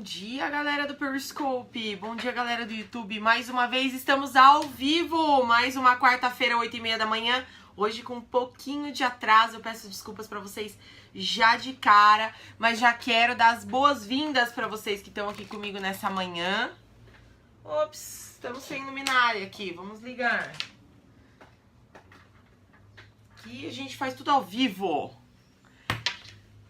dia, galera do Periscope. Bom dia, galera do YouTube. Mais uma vez estamos ao vivo. Mais uma quarta-feira, 8h30 da manhã. Hoje com um pouquinho de atraso. Eu peço desculpas pra vocês já de cara. Mas já quero dar as boas-vindas pra vocês que estão aqui comigo nessa manhã. Ops, estamos sem luminária aqui. Vamos ligar. Aqui a gente faz tudo ao vivo.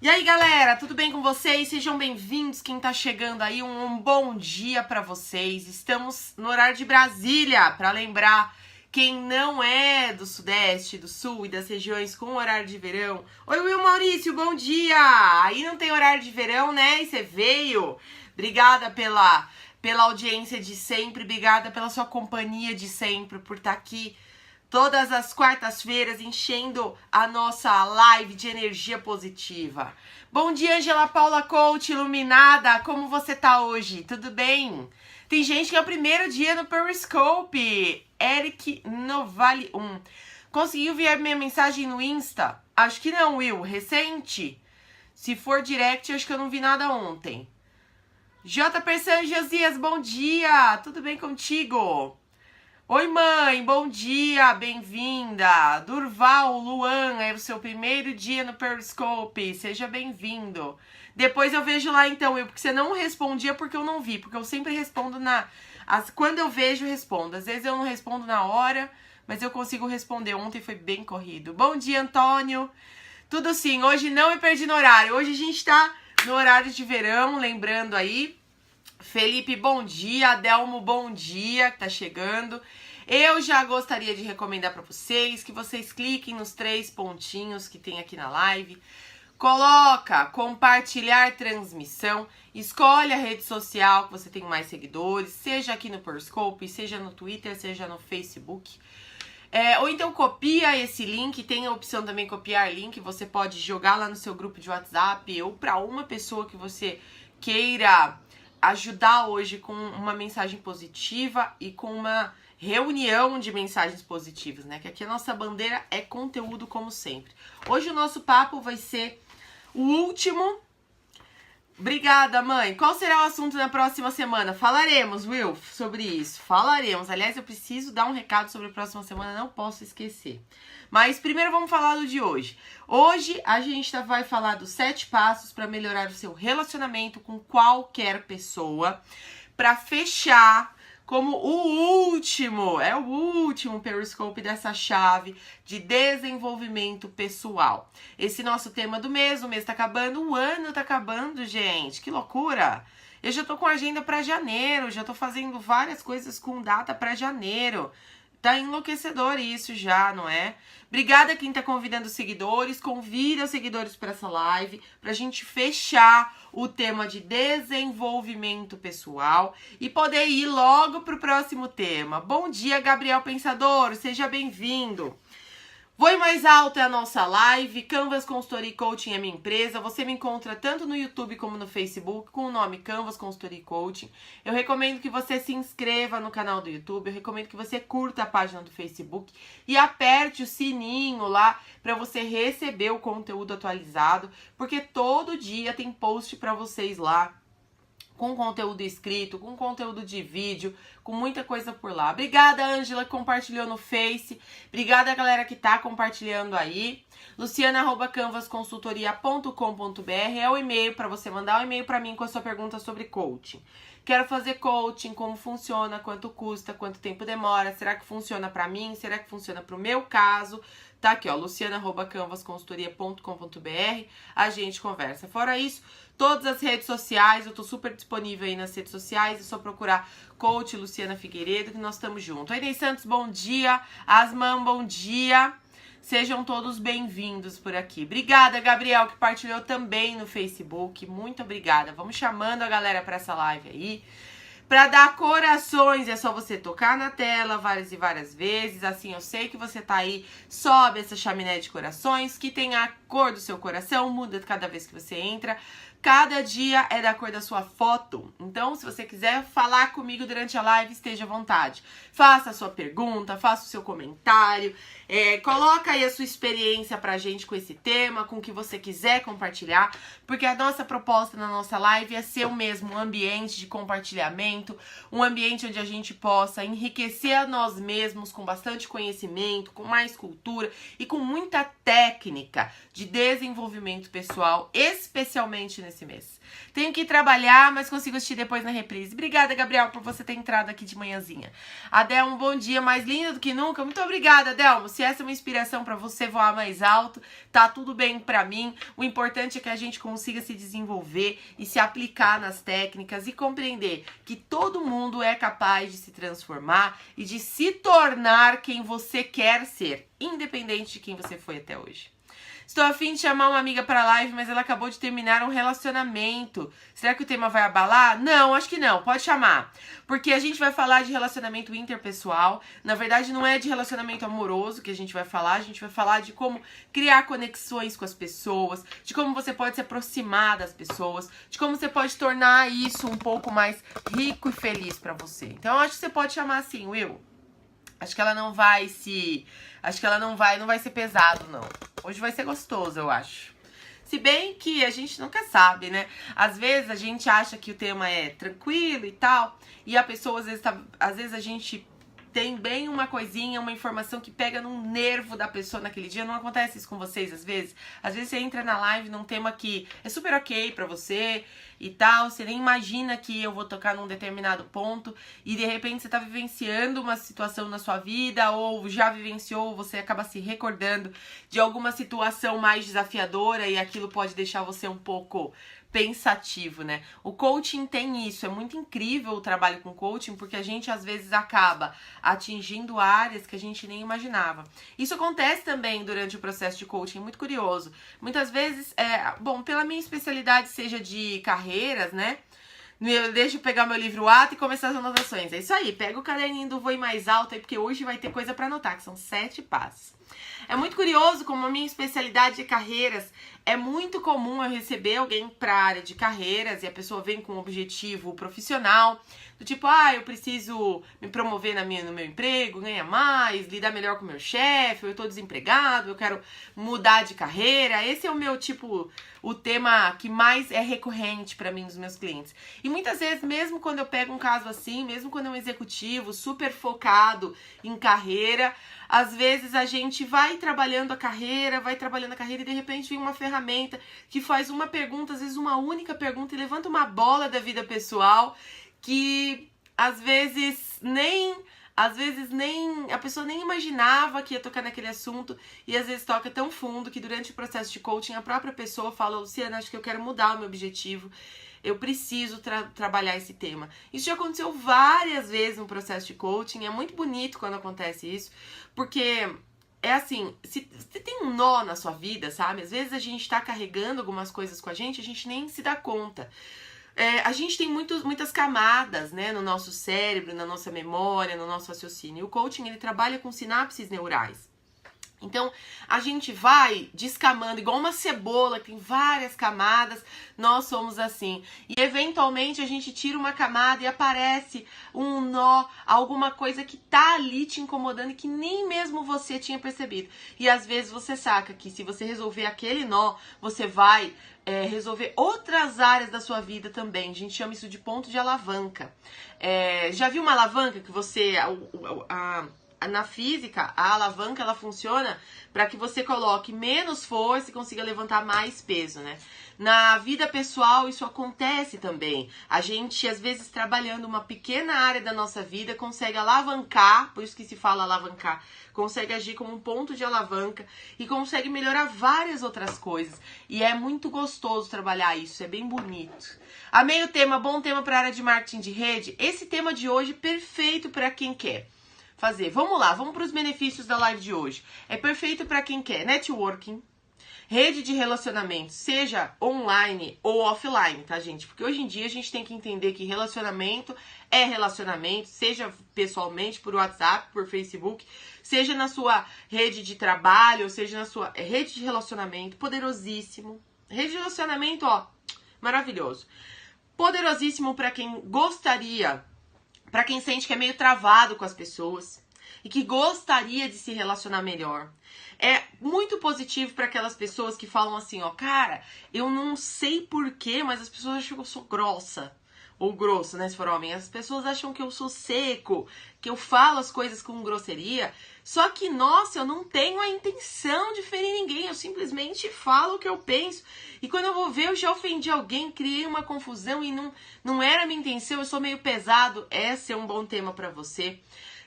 E aí, galera, tudo bem com vocês? Sejam bem-vindos, quem tá chegando aí, um bom dia pra vocês. Estamos no horário de Brasília, pra lembrar quem não é do Sudeste, do Sul e das regiões com horário de verão. Oi, Will Maurício, bom dia! Aí não tem horário de verão, né? E você veio. Obrigada pela audiência de sempre, obrigada pela sua companhia de sempre, por estar aqui todas as quartas-feiras, enchendo a nossa live de energia positiva. Bom dia, Angela Paula Coach, iluminada. Como você tá hoje? Tudo bem? Tem gente que é o primeiro dia no Periscope. Eric Novali 1. Conseguiu ver minha mensagem no Insta? Acho que não, Will. Recente? Se for direct, acho que eu não vi nada ontem. J. Persan Josias, bom dia. Tudo bem contigo? Oi, mãe, bom dia, bem-vinda. Durval Luan, é o seu primeiro dia no Periscope, seja bem-vindo. Depois eu vejo lá então, porque você não respondia porque eu não vi, porque eu sempre respondo quando eu vejo, eu respondo. Às vezes eu não respondo na hora, mas eu consigo responder. Ontem foi bem corrido. Bom dia, Antônio. Tudo sim, hoje não me perdi no horário. Hoje a gente tá no horário de verão, lembrando aí. Felipe, bom dia. Adelmo, bom dia, que tá chegando. Eu já gostaria de recomendar para vocês que vocês cliquem nos 3 pontinhos que tem aqui na live. Coloca compartilhar transmissão. Escolhe a rede social que você tem mais seguidores, seja aqui no Periscope, seja no Twitter, seja no Facebook. Ou então copia esse link, tem a opção também copiar link. Você pode jogar lá no seu grupo de WhatsApp ou para uma pessoa que você queira ajudar hoje com uma mensagem positiva e com uma reunião de mensagens positivas, né? Que aqui a nossa bandeira é conteúdo como sempre. Hoje o nosso papo vai ser o último. Obrigada, mãe. Qual será o assunto na próxima semana? Falaremos, Will, sobre isso. Falaremos. Aliás, eu preciso dar um recado sobre a próxima semana, não posso esquecer. Mas primeiro vamos falar do de hoje. Hoje a gente vai falar dos 7 passos para melhorar o seu relacionamento com qualquer pessoa, para fechar como o último Periscope dessa chave de desenvolvimento pessoal. Esse nosso tema do mês, o mês tá acabando, o ano tá acabando, gente, que loucura! Eu já tô com agenda para janeiro, já tô fazendo várias coisas com data para janeiro. Tá enlouquecedor isso já, não é? Obrigada a quem tá convidando os seguidores. Convida os seguidores para essa live, pra gente fechar o tema de desenvolvimento pessoal e poder ir logo pro próximo tema. Bom dia, Gabriel Pensador, seja bem-vindo. Voe Mais Alto é a nossa live, Canvas Consultoria e Coaching é minha empresa. Você me encontra tanto no YouTube como no Facebook com o nome Canvas Consultoria e Coaching. Eu recomendo que você se inscreva no canal do YouTube, eu recomendo que você curta a página do Facebook e aperte o sininho lá para você receber o conteúdo atualizado, porque todo dia tem post para vocês lá, com conteúdo escrito, com conteúdo de vídeo, com muita coisa por lá. Obrigada, Ângela, que compartilhou no Face. Obrigada, galera que tá compartilhando aí. luciana@canvasconsultoria.com.br é o e-mail para você mandar um e-mail para mim com a sua pergunta sobre coaching. Quero fazer coaching, como funciona, quanto custa, quanto tempo demora, será que funciona para mim, será que funciona pro meu caso? Tá aqui, ó, luciana@canvasconsultoria.com.br, a gente conversa. Fora isso, todas as redes sociais, eu tô super disponível aí nas redes sociais, é só procurar Coach Luciana Figueiredo, que nós estamos juntos. Aiden Santos, bom dia. Asman, bom dia. Sejam todos bem-vindos por aqui. Obrigada, Gabriel, que partilhou também no Facebook. Muito obrigada. Vamos chamando a galera para essa live aí. Para dar corações, é só você tocar na tela várias e várias vezes. Assim eu sei que você tá aí. Sobe essa chaminé de corações, que tem a cor do seu coração, muda cada vez que você entra. Cada dia é da cor da sua foto. Então, se você quiser falar comigo durante a live, esteja à vontade. Faça a sua pergunta, faça o seu comentário. Coloca aí a sua experiência pra gente com esse tema, com o que você quiser compartilhar. Porque a nossa proposta na nossa live é ser o mesmo, um ambiente de compartilhamento. Um ambiente onde a gente possa enriquecer a nós mesmos com bastante conhecimento, com mais cultura e com muita técnica de desenvolvimento pessoal, especialmente nesse mês. Tenho que trabalhar, mas consigo assistir depois na reprise. Obrigada, Gabriel, por você ter entrado aqui de manhãzinha. Adelmo, bom dia, mais linda do que nunca. Muito obrigada, Adelmo. Se essa é uma inspiração para você voar mais alto, tá tudo bem para mim. O importante é que a gente consiga se desenvolver e se aplicar nas técnicas e compreender que todo mundo é capaz de se transformar e de se tornar quem você quer ser, independente de quem você foi até hoje. Estou a fim de chamar uma amiga para a live, mas ela acabou de terminar um relacionamento. Será que o tema vai abalar? Não, acho que não. Pode chamar. Porque a gente vai falar de relacionamento interpessoal. Na verdade, não é de relacionamento amoroso que a gente vai falar. A gente vai falar de como criar conexões com as pessoas, de como você pode se aproximar das pessoas, de como você pode tornar isso um pouco mais rico e feliz para você. Então, acho que você pode chamar assim, Will. Acho que ela não vai se... Acho que ela não vai ser pesado, não. Hoje vai ser gostoso, eu acho. Se bem que a gente nunca sabe, né? Às vezes a gente acha que o tema é tranquilo e tal. E a pessoa, às vezes a gente tem bem uma coisinha, uma informação que pega num nervo da pessoa naquele dia. Não acontece isso com vocês, às vezes? Às vezes você entra na live num tema que é super ok pra você e tal, você nem imagina que eu vou tocar num determinado ponto e de repente você tá vivenciando uma situação na sua vida ou já vivenciou, você acaba se recordando de alguma situação mais desafiadora e aquilo pode deixar você um pouco pensativo, né? O coaching tem isso, é muito incrível o trabalho com coaching, porque a gente às vezes acaba atingindo áreas que a gente nem imaginava. Isso acontece também durante o processo de coaching, é muito curioso. Muitas vezes, pela minha especialidade, seja de carreiras, né? Deixa eu pegar meu livro ato e começar as anotações. É isso aí, pega o caderninho do Voe Mais Alto aí, porque hoje vai ter coisa pra anotar, que são 7 passos. É muito curioso como a minha especialidade de carreiras, é muito comum eu receber alguém para a área de carreiras e a pessoa vem com um objetivo profissional, do tipo, eu preciso me promover no meu emprego, ganhar mais, lidar melhor com o meu chefe, eu tô desempregado, eu quero mudar de carreira. Esse é o meu o tema que mais é recorrente para mim dos meus clientes. E muitas vezes, mesmo quando eu pego um caso assim, mesmo quando é um executivo super focado em carreira, às vezes a gente vai trabalhando a carreira e de repente vem uma ferramenta que faz uma pergunta, às vezes uma única pergunta, e levanta uma bola da vida pessoal que às vezes nem a pessoa nem imaginava que ia tocar naquele assunto e às vezes toca tão fundo que durante o processo de coaching a própria pessoa fala, Luciana, acho que eu quero mudar o meu objetivo. Eu preciso trabalhar esse tema. Isso já aconteceu várias vezes no processo de coaching. É muito bonito quando acontece isso. Porque é assim, se tem um nó na sua vida, sabe? Às vezes a gente tá carregando algumas coisas com a gente nem se dá conta. A gente tem muitas camadas, né, no nosso cérebro, na nossa memória, no nosso raciocínio. E o coaching, ele trabalha com sinapses neurais. Então, a gente vai descamando, igual uma cebola, que tem várias camadas, nós somos assim. E, eventualmente, a gente tira uma camada e aparece um nó, alguma coisa que tá ali te incomodando e que nem mesmo você tinha percebido. E, às vezes, você saca que se você resolver aquele nó, você vai resolver outras áreas da sua vida também. A gente chama isso de ponto de alavanca. Já viu uma alavanca que você... Na física, a alavanca, ela funciona para que você coloque menos força e consiga levantar mais peso, né? Na vida pessoal, isso acontece também. A gente, às vezes, trabalhando uma pequena área da nossa vida, consegue alavancar, por isso que se fala alavancar, consegue agir como um ponto de alavanca e consegue melhorar várias outras coisas. E é muito gostoso trabalhar isso, é bem bonito. Amei o tema, bom tema para a área de marketing de rede. Esse tema de hoje é perfeito para quem quer fazer. Vamos lá, vamos para os benefícios da live de hoje. É perfeito para quem quer networking, rede de relacionamento, seja online ou offline, tá, gente? Porque hoje em dia a gente tem que entender que relacionamento é relacionamento, seja pessoalmente, por WhatsApp, por Facebook, seja na sua rede de trabalho, ou seja na sua rede de relacionamento, poderosíssimo. Rede de relacionamento, Maravilhoso. Poderosíssimo para quem gostaria, para quem sente que é meio travado com as pessoas e que gostaria de se relacionar melhor. É muito positivo para aquelas pessoas que falam assim, ó, cara, eu não sei porquê, mas as pessoas acham que eu sou grossa. Ou grosso, né, se for homem. As pessoas acham que eu sou seco, que eu falo as coisas com grosseria. Só que, nossa, eu não tenho a intenção de ferir ninguém. Eu simplesmente falo o que eu penso. E quando eu vou ver, eu já ofendi alguém, criei uma confusão e não era a minha intenção. Eu sou meio pesado. Esse é um bom tema pra você.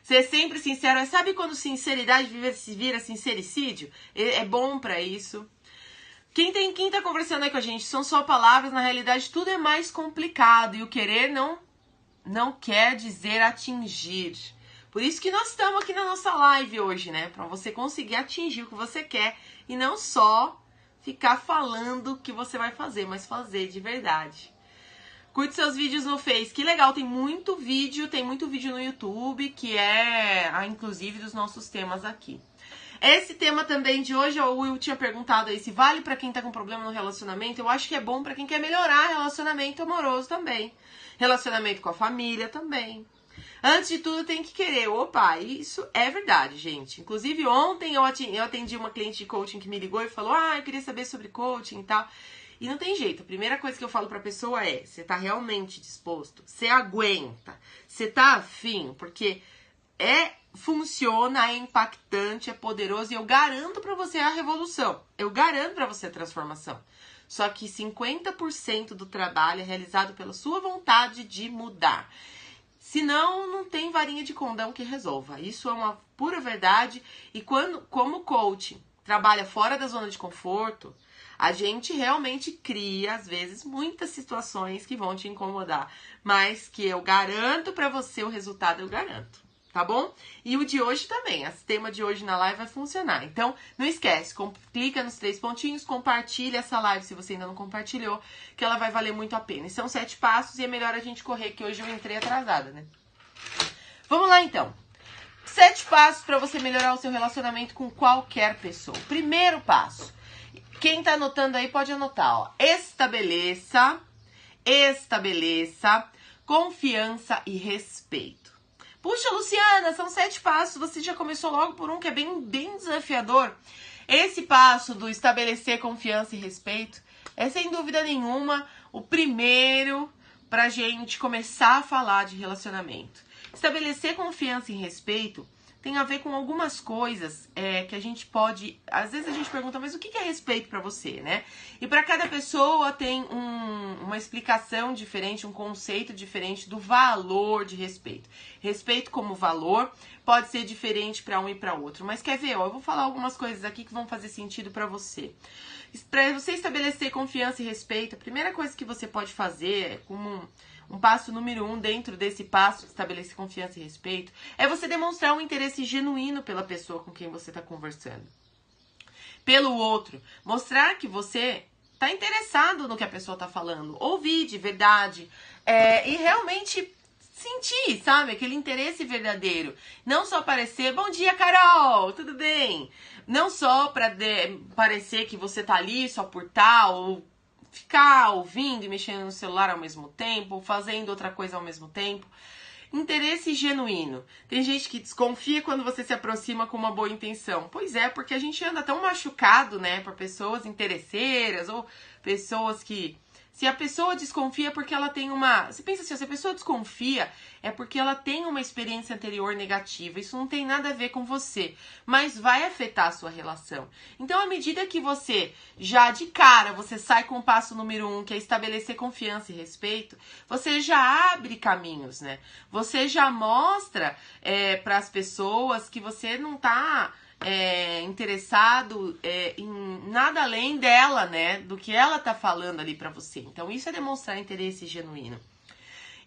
Ser sempre sincero. Sabe quando sinceridade vira sincericídio? É bom pra isso. Quem tá conversando aí com a gente são só palavras, na realidade tudo é mais complicado e o querer não quer dizer atingir. Por isso que nós estamos aqui na nossa live hoje, né? Pra você conseguir atingir o que você quer e não só ficar falando o que você vai fazer, mas fazer de verdade. Curte seus vídeos no Face, que legal, tem muito vídeo no YouTube que é, inclusive, dos nossos temas aqui. Esse tema também de hoje, o Will tinha perguntado aí se vale pra quem tá com problema no relacionamento. Eu acho que é bom pra quem quer melhorar relacionamento amoroso também. Relacionamento com a família também. Antes de tudo tem que querer. Opa, isso é verdade, gente. Inclusive ontem eu atendi uma cliente de coaching que me ligou e falou, eu queria saber sobre coaching e tal. E não tem jeito, a primeira coisa que eu falo pra pessoa é, você tá realmente disposto? Você aguenta? Você tá afim? Porque funciona, é impactante, é poderoso e eu garanto pra você a revolução. Eu garanto pra você a transformação. Só que 50% do trabalho é realizado pela sua vontade de mudar. Senão, não tem varinha de condão que resolva. Isso é uma pura verdade. E como coach trabalha fora da zona de conforto, a gente realmente cria, às vezes, muitas situações que vão te incomodar. Mas que eu garanto pra você o resultado, eu garanto. Tá bom? E o de hoje também, o tema de hoje na live vai funcionar. Então, não esquece, clica nos 3 pontinhos, compartilha essa live se você ainda não compartilhou, que ela vai valer muito a pena. E são 7 passos e é melhor a gente correr, que hoje eu entrei atrasada, né? Vamos lá, então. 7 passos para você melhorar o seu relacionamento com qualquer pessoa. Primeiro passo. Quem tá anotando aí pode anotar, ó. Estabeleça confiança e respeito. Puxa, Luciana, são 7 passos, você já começou logo por um que é bem desafiador. Esse passo do estabelecer confiança e respeito é, sem dúvida nenhuma, o primeiro pra gente começar a falar de relacionamento. Estabelecer confiança e respeito tem a ver com algumas coisas que a gente pode... Às vezes a gente pergunta, mas o que é respeito pra você, né? E pra cada pessoa tem uma explicação diferente, um conceito diferente do valor de respeito. Respeito como valor pode ser diferente pra um e pra outro. Mas quer ver? Eu vou falar algumas coisas aqui que vão fazer sentido pra você. Pra você estabelecer confiança e respeito, a primeira coisa que você pode fazer é como... Um passo número 1 dentro desse passo de estabelecer confiança e respeito é você demonstrar um interesse genuíno pela pessoa com quem você está conversando. Pelo outro, mostrar que você está interessado no que a pessoa está falando, ouvir de verdade e realmente sentir, sabe, aquele interesse verdadeiro. Não só parecer, bom dia, Carol, tudo bem? Não só para parecer que você tá ali só por tal, ou ficar ouvindo e mexendo no celular ao mesmo tempo, ou fazendo outra coisa ao mesmo tempo. Interesse genuíno. Tem gente que desconfia quando você se aproxima com uma boa intenção. Pois é, porque a gente anda tão machucado, né, por pessoas interesseiras ou pessoas que... Se a pessoa desconfia porque ela tem uma... Você pensa assim, se a pessoa desconfia é porque ela tem uma experiência anterior negativa. Isso não tem nada a ver com você, mas vai afetar a sua relação. Então, à medida que você, já de cara, você sai com o passo número 1, que é estabelecer confiança e respeito, você já abre caminhos, né? Você já mostra para as pessoas que você não tá... interessado em nada além dela, né? Do que ela tá falando ali pra você. Então, isso é demonstrar interesse genuíno.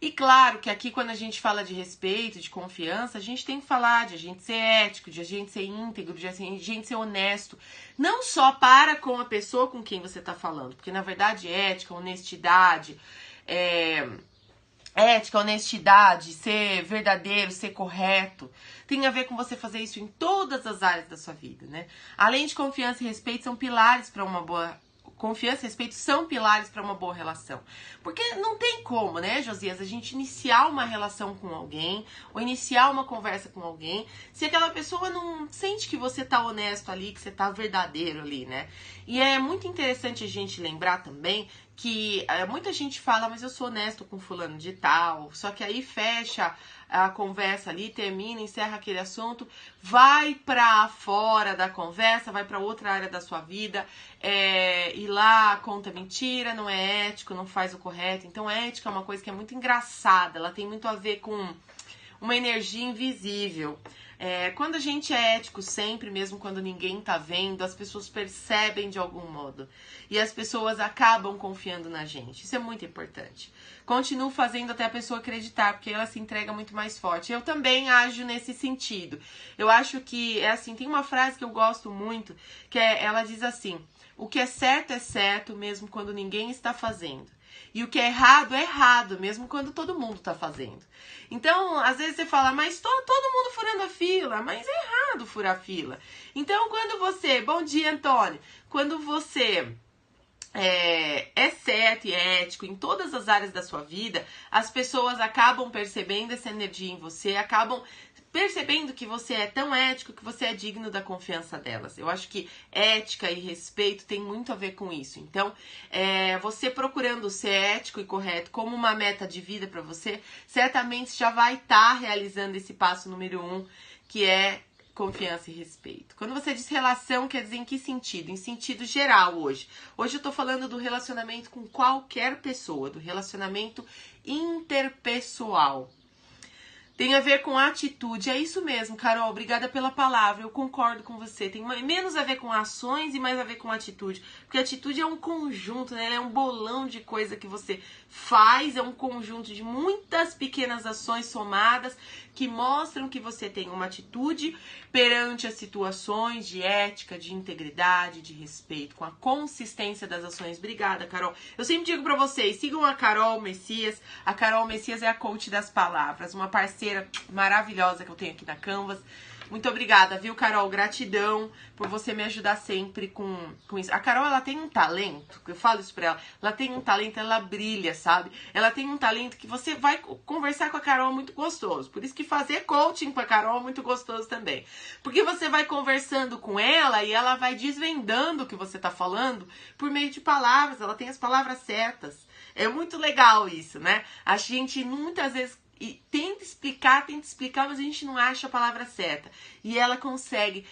E claro que aqui, quando a gente fala de respeito, de confiança, a gente tem que falar de a gente ser ético, de a gente ser íntegro, de a gente ser honesto. Não só para com a pessoa com quem você tá falando, porque na verdade ética, honestidade, ser verdadeiro, ser correto, tem a ver com você fazer isso em todas as áreas da sua vida, né? Além de confiança e respeito, são pilares para uma boa confiança e respeito são pilares para uma boa relação. Porque não tem como, né, Josias, a gente iniciar uma relação com alguém ou iniciar uma conversa com alguém se aquela pessoa não sente que você tá honesto ali, que você tá verdadeiro ali, né? E é muito interessante a gente lembrar também que muita gente fala, mas eu sou honesto com fulano de tal, só que aí fecha a conversa ali, termina, encerra aquele assunto, vai pra fora da conversa, vai pra outra área da sua vida, e lá conta mentira, não é ético, não faz o correto. Então, ética é uma coisa que é muito engraçada, ela tem muito a ver com uma energia invisível. Quando a gente é ético sempre, mesmo quando ninguém tá vendo, as pessoas percebem de algum modo. E as pessoas acabam confiando na gente. Isso é muito importante. Continuo fazendo até a pessoa acreditar, porque ela se entrega muito mais forte. Eu também ajo nesse sentido. Eu acho que, tem uma frase que eu gosto muito, que ela diz assim: o que é certo, mesmo quando ninguém está fazendo. E o que é errado, mesmo quando todo mundo tá fazendo. Então, às vezes você fala, mas todo mundo furando a fila, mas é errado furar a fila. Então, quando você... Bom dia, Antônio. Quando você é certo e é ético em todas as áreas da sua vida, as pessoas acabam percebendo essa energia em você, acabam percebendo que você é tão ético que você é digno da confiança delas. Eu acho que ética e respeito tem muito a ver com isso. Então, você procurando ser ético e correto como uma meta de vida para você, certamente já vai estar realizando esse passo número 1, que é confiança e respeito. Quando você diz relação, quer dizer em que sentido? Em sentido geral hoje. Hoje eu tô falando do relacionamento com qualquer pessoa, do relacionamento interpessoal. Tem a ver com atitude, é isso mesmo, Carol, obrigada pela palavra, eu concordo com você. Tem menos a ver com ações e mais a ver com atitude, porque atitude é um conjunto, né? É um bolão de coisa que você faz, é um conjunto de muitas pequenas ações somadas que mostram que você tem uma atitude perante as situações de ética, de integridade, de respeito, com a consistência das ações. Obrigada, Carol. Eu sempre digo pra vocês, sigam a Carol Messias. A Carol Messias é a coach das palavras, uma parceira maravilhosa que eu tenho aqui na Canvas. Muito obrigada, viu, Carol? Gratidão por você me ajudar sempre com isso. A Carol, ela tem um talento, eu falo isso pra ela tem um talento, ela brilha, sabe? Ela tem um talento que você vai conversar com a Carol muito gostoso. Por isso que fazer coaching com a Carol é muito gostoso também. Porque você vai conversando com ela e ela vai desvendando o que você tá falando por meio de palavras. Ela tem as palavras certas. É muito legal isso, né? A gente muitas vezes tenta explicar, mas a gente não acha a palavra certa. E ela consegue,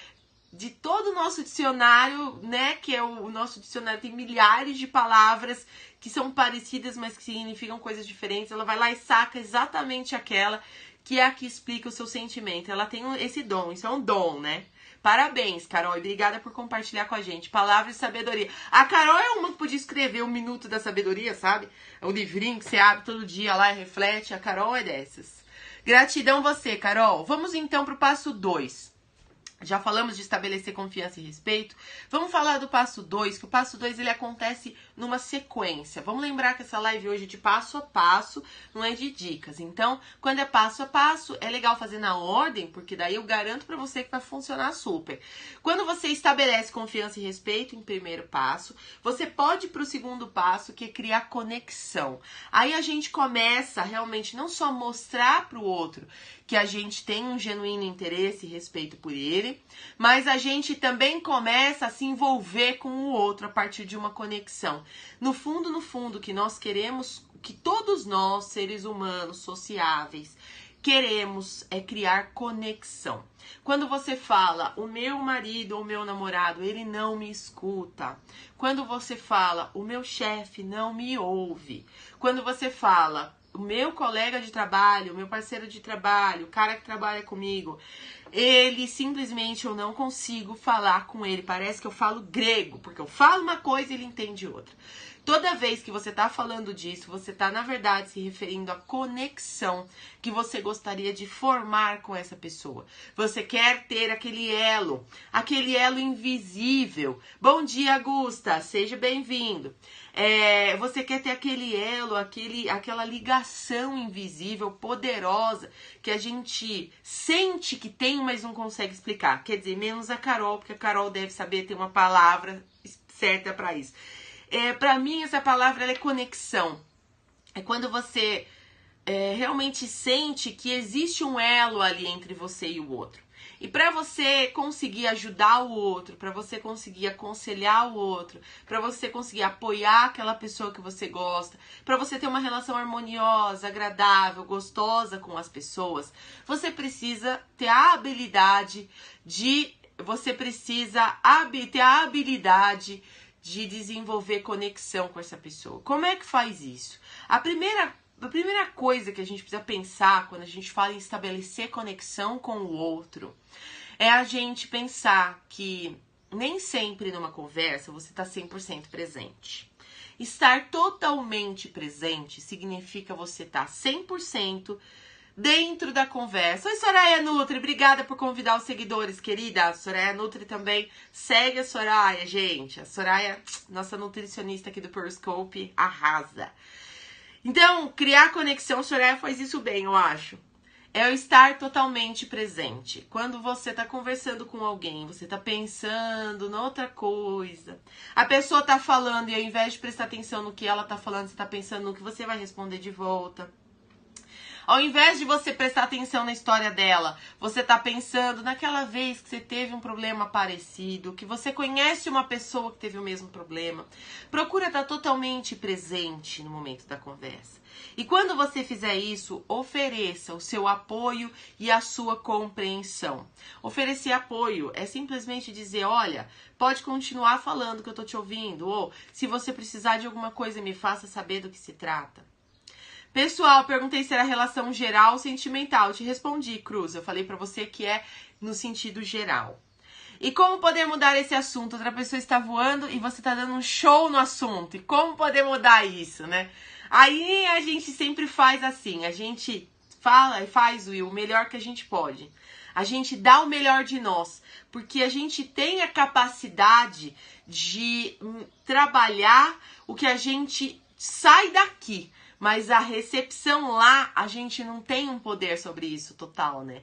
de todo o nosso dicionário, né, que é o nosso dicionário tem milhares de palavras que são parecidas, mas que significam coisas diferentes. Ela vai lá e saca exatamente aquela que é a que explica o seu sentimento. Ela tem esse dom, isso é um dom, né? Parabéns, Carol, e obrigada por compartilhar com a gente. Palavras de sabedoria. A Carol é uma que podia escrever 1 minuto da sabedoria, sabe? É um livrinho que você abre todo dia lá e reflete. A Carol é dessas. Gratidão você, Carol. Vamos então pro passo 2. Já falamos de estabelecer confiança e respeito. Vamos falar do passo 2, que o passo 2 ele acontece numa sequência. Vamos lembrar que essa live hoje é de passo a passo, não é de dicas. Então, quando é passo a passo, é legal fazer na ordem, porque daí eu garanto pra você que vai funcionar super. Quando você estabelece confiança e respeito em primeiro passo, você pode ir pro segundo passo, que é criar conexão. Aí a gente começa a realmente não só mostrar pro outro que a gente tem um genuíno interesse e respeito por ele, mas a gente também começa a se envolver com o outro a partir de uma conexão. No fundo, que nós queremos, que todos nós, seres humanos sociáveis, queremos é criar conexão. Quando você fala, o meu marido ou o meu namorado, ele não me escuta. Quando você fala, o meu chefe não me ouve. Quando você fala, o meu colega de trabalho, o meu parceiro de trabalho, o cara que trabalha comigo, ele simplesmente eu não consigo falar com ele. Parece que eu falo grego, porque eu falo uma coisa e ele entende outra. Toda vez que você tá falando disso, você tá, na verdade, se referindo à conexão que você gostaria de formar com essa pessoa. Você quer ter aquele elo invisível. Bom dia, Augusta, seja bem-vindo. Você quer ter aquele elo, aquela ligação invisível, poderosa, que a gente sente que tem, mas não consegue explicar. Quer dizer, menos a Carol, porque a Carol deve saber ter uma palavra certa para isso. Pra mim, essa palavra ela é conexão. É quando você realmente sente que existe um elo ali entre você e o outro. E para você conseguir ajudar o outro, para você conseguir aconselhar o outro, para você conseguir apoiar aquela pessoa que você gosta, para você ter uma relação harmoniosa, agradável, gostosa com as pessoas, você precisa ter a habilidade de desenvolver conexão com essa pessoa. Como é que faz isso? A primeira coisa que a gente precisa pensar quando a gente fala em estabelecer conexão com o outro é a gente pensar que nem sempre numa conversa você está 100% presente. Estar totalmente presente significa você estar 100% dentro da conversa. Oi, Soraya Nutri, obrigada por convidar os seguidores, querida. A Soraya Nutri também segue a Soraya, gente. A Soraya, nossa nutricionista aqui do Periscope, arrasa. Então, criar conexão, Soraya faz isso bem, eu acho. É o estar totalmente presente. Quando você tá conversando com alguém, você tá pensando noutra coisa. A pessoa tá falando e ao invés de prestar atenção no que ela tá falando, você tá pensando no que você vai responder de volta. Ao invés de você prestar atenção na história dela, você tá pensando naquela vez que você teve um problema parecido, que você conhece uma pessoa que teve o mesmo problema. Procura estar totalmente presente no momento da conversa. E quando você fizer isso, ofereça o seu apoio e a sua compreensão. Oferecer apoio é simplesmente dizer, olha, pode continuar falando que eu tô te ouvindo, ou se você precisar de alguma coisa, me faça saber do que se trata. Pessoal, perguntei se era relação geral ou sentimental. Eu te respondi, Cruz. Eu falei pra você que é no sentido geral. E como poder mudar esse assunto? Outra pessoa está voando e você está dando um show no assunto. E como poder mudar isso, né? Aí a gente sempre faz assim. A gente fala e faz, Will, o melhor que a gente pode. A gente dá o melhor de nós. Porque a gente tem a capacidade de trabalhar o que a gente sai daqui. Mas a recepção lá, a gente não tem um poder sobre isso total, né?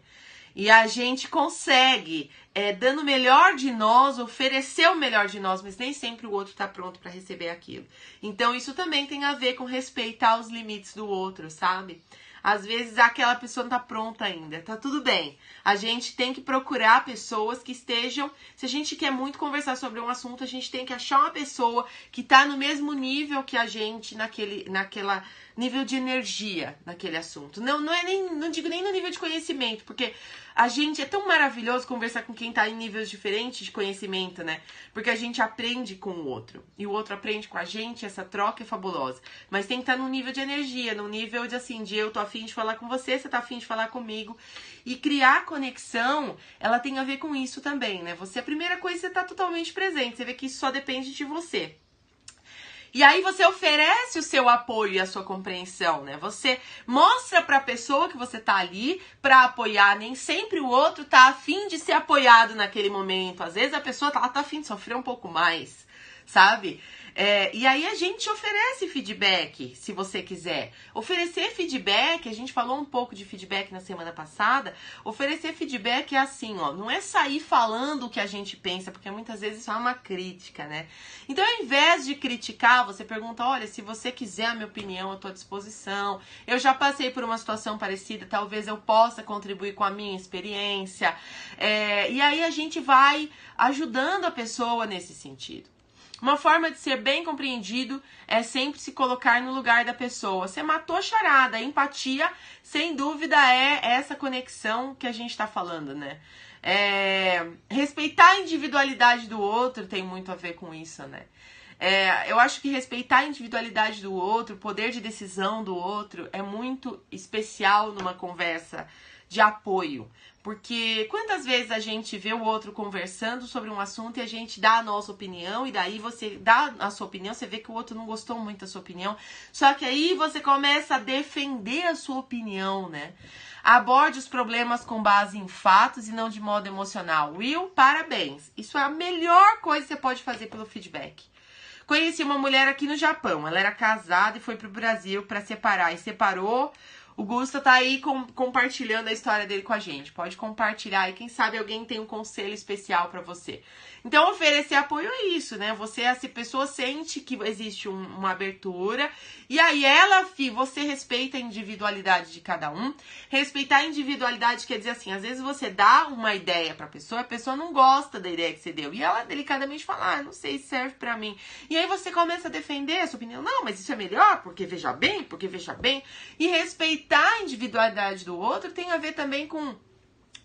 E a gente consegue, dando o melhor de nós, oferecer o melhor de nós, mas nem sempre o outro está pronto para receber aquilo. Então isso também tem a ver com respeitar os limites do outro, sabe? Às vezes aquela pessoa não tá pronta ainda, tá tudo bem. A gente tem que procurar pessoas que estejam... Se a gente quer muito conversar sobre um assunto, a gente tem que achar uma pessoa que tá no mesmo nível que a gente, naquela nível de energia naquele assunto. Não digo nem no nível de conhecimento, porque a gente é tão maravilhoso conversar com quem tá em níveis diferentes de conhecimento, né? Porque a gente aprende com o outro. E o outro aprende com a gente, essa troca é fabulosa. Mas tem que estar num nível de energia, num nível de assim, de eu tô afim de falar com você, você tá afim de falar comigo. E criar conexão, ela tem a ver com isso também, né? Você, a primeira coisa, você tá totalmente presente. Você vê que isso só depende de você. E aí você oferece o seu apoio e a sua compreensão, né? Você mostra pra pessoa que você tá ali pra apoiar. Nem sempre o outro tá afim de ser apoiado naquele momento. Às vezes a pessoa tá afim de sofrer um pouco mais, sabe? E aí a gente oferece feedback, se você quiser. Oferecer feedback, a gente falou um pouco de feedback na semana passada. Oferecer feedback é assim, ó, não é sair falando o que a gente pensa, porque muitas vezes isso é uma crítica, né? Então, ao invés de criticar, você pergunta, olha, se você quiser a minha opinião, eu tô à disposição. Eu já passei por uma situação parecida, talvez eu possa contribuir com a minha experiência. E aí a gente vai ajudando a pessoa nesse sentido. Uma forma de ser bem compreendido é sempre se colocar no lugar da pessoa. Você matou a charada. A empatia, sem dúvida, é essa conexão que a gente está falando, né? Respeitar a individualidade do outro tem muito a ver com isso, né? Eu acho que respeitar a individualidade do outro, o poder de decisão do outro, é muito especial numa conversa de apoio. Porque quantas vezes a gente vê o outro conversando sobre um assunto e a gente dá a nossa opinião, e daí você dá a sua opinião, você vê que o outro não gostou muito da sua opinião, só que aí você começa a defender a sua opinião, né? Aborde os problemas com base em fatos e não de modo emocional. Will, parabéns! Isso é a melhor coisa que você pode fazer pelo feedback. Conheci uma mulher aqui no Japão, ela era casada e foi pro Brasil para separar, e separou O Gusta tá aí compartilhando a história dele com a gente. Pode compartilhar e quem sabe alguém tem um conselho especial pra você. Então, oferecer apoio é isso, né? Essa pessoa sente que existe uma abertura e aí você respeita a individualidade de cada um. Respeitar a individualidade quer dizer assim, às vezes você dá uma ideia pra pessoa, a pessoa não gosta da ideia que você deu. E ela delicadamente fala, não sei se serve pra mim. E aí você começa a defender a sua opinião. Não, mas isso é melhor, porque veja bem. E respeitar a individualidade do outro tem a ver também com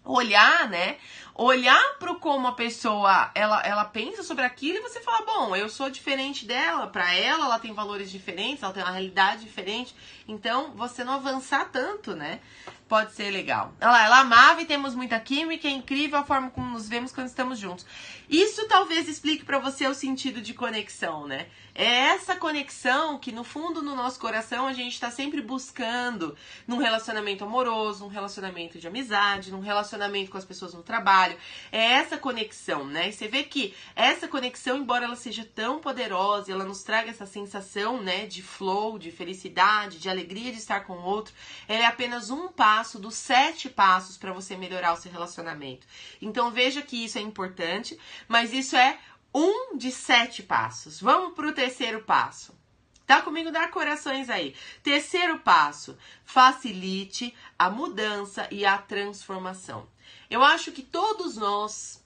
olhar, né? Olhar para como a pessoa ela pensa sobre aquilo e você fala, bom, eu sou diferente dela, para ela tem valores diferentes, ela tem uma realidade diferente, então você não avançar tanto, né? Pode ser legal. Olha lá, ela amava e temos muita química, é incrível a forma como nos vemos quando estamos juntos. Isso talvez explique para você o sentido de conexão, né? É essa conexão que no fundo no nosso coração a gente tá sempre buscando num relacionamento amoroso, num relacionamento de amizade, num relacionamento com as pessoas no trabalho. É essa conexão, né? E você vê que essa conexão, embora ela seja tão poderosa, ela nos traga essa sensação, né, de flow, de felicidade, de alegria de estar com o outro, ela é apenas um passo dos 7 passos para você melhorar o seu relacionamento. Então veja que isso é importante, mas isso é um de 7 passos. Vamos pro terceiro passo. Tá comigo? Dá corações aí. Terceiro passo, facilite a mudança e a transformação. Eu acho que todos nós,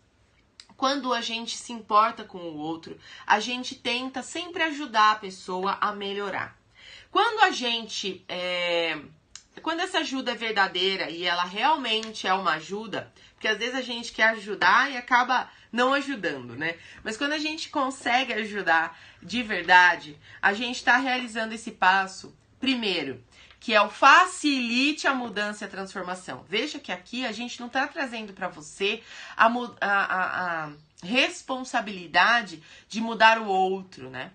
quando a gente se importa com o outro, a gente tenta sempre ajudar a pessoa a melhorar. Quando essa ajuda é verdadeira e ela realmente é uma ajuda, porque às vezes a gente quer ajudar e acaba não ajudando, né? Mas quando a gente consegue ajudar de verdade, a gente está realizando esse passo, primeiro, que é o facilite a mudança e a transformação. Veja que aqui a gente não está trazendo para você a responsabilidade de mudar o outro, né?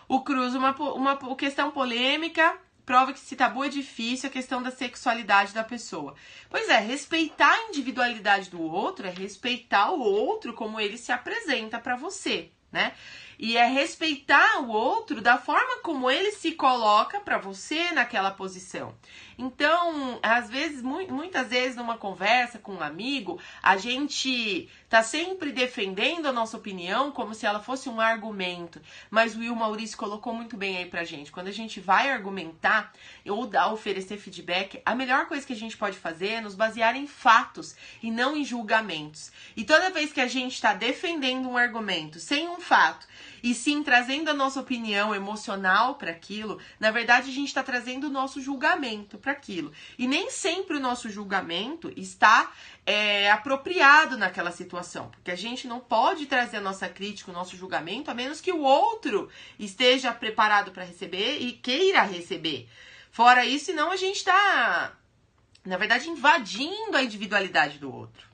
O Cruz, uma questão polêmica, prova que se tabu é difícil, a questão da sexualidade da pessoa. Pois é, respeitar a individualidade do outro é respeitar o outro como ele se apresenta para você, né? E é respeitar o outro da forma como ele se coloca para você naquela posição. Então, às vezes, muitas vezes numa conversa com um amigo, a gente tá sempre defendendo a nossa opinião como se ela fosse um argumento. Mas o Will Maurício colocou muito bem aí pra gente. Quando a gente vai argumentar ou oferecer feedback, a melhor coisa que a gente pode fazer é nos basear em fatos e não em julgamentos. E toda vez que a gente tá defendendo um argumento sem um fato, e sim trazendo a nossa opinião emocional para aquilo, na verdade a gente está trazendo o nosso julgamento para aquilo. E nem sempre o nosso julgamento está apropriado naquela situação, porque a gente não pode trazer a nossa crítica, o nosso julgamento, a menos que o outro esteja preparado para receber e queira receber. Fora isso, senão a gente está, na verdade, invadindo a individualidade do outro.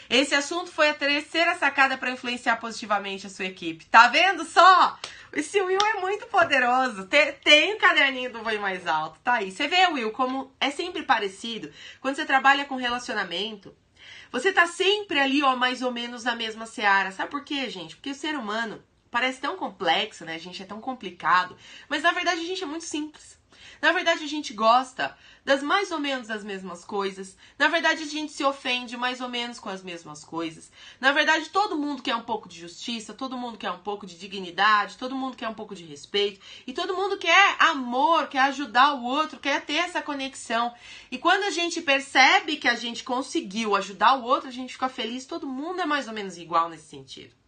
Esse assunto foi a terceira sacada para influenciar positivamente a sua equipe. Tá vendo só? Esse Will é muito poderoso. Tem o caderninho do Voe Mais Alto. Tá aí. Você vê, Will, como é sempre parecido. Quando você trabalha com relacionamento, você tá sempre ali, ó, mais ou menos na mesma seara. Sabe por quê, gente? Porque o ser humano parece tão complexo, né? A gente é tão complicado. Mas, na verdade, a gente é muito simples. Na verdade, a gente gosta das mais ou menos as mesmas coisas. Na verdade, a gente se ofende mais ou menos com as mesmas coisas. Na verdade, todo mundo quer um pouco de justiça, todo mundo quer um pouco de dignidade, todo mundo quer um pouco de respeito. E todo mundo quer amor, quer ajudar o outro, quer ter essa conexão. E quando a gente percebe que a gente conseguiu ajudar o outro, a gente fica feliz. Todo mundo é mais ou menos igual nesse sentido.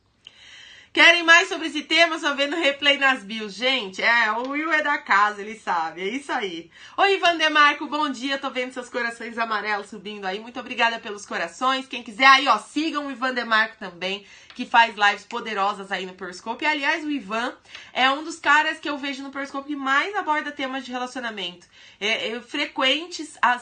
Querem mais sobre esse tema? Só vendo replay nas bios. Gente, o Will é da casa, ele sabe. É isso aí. Oi, Ivan Demarco, bom dia. Tô vendo seus corações amarelos subindo aí. Muito obrigada pelos corações. Quem quiser aí, ó, sigam o Ivan Demarco também, que faz lives poderosas aí no Periscope. E, aliás, o Ivan é um dos caras que eu vejo no Periscope que mais aborda temas de relacionamento.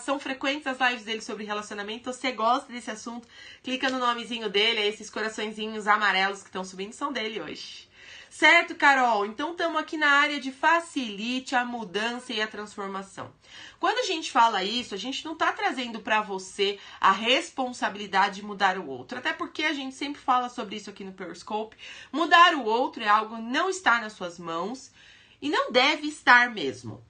São frequentes as lives dele sobre relacionamento. Então, se você gosta desse assunto, clica no nomezinho dele. Esses coraçõezinhos amarelos que estão subindo são dele hoje. Certo, Carol? Então, estamos aqui na área de facilite a mudança e a transformação. Quando a gente fala isso, a gente não está trazendo para você a responsabilidade de mudar o outro. Até porque a gente sempre fala sobre isso aqui no Periscope. Mudar o outro é algo que não está nas suas mãos e não deve estar mesmo.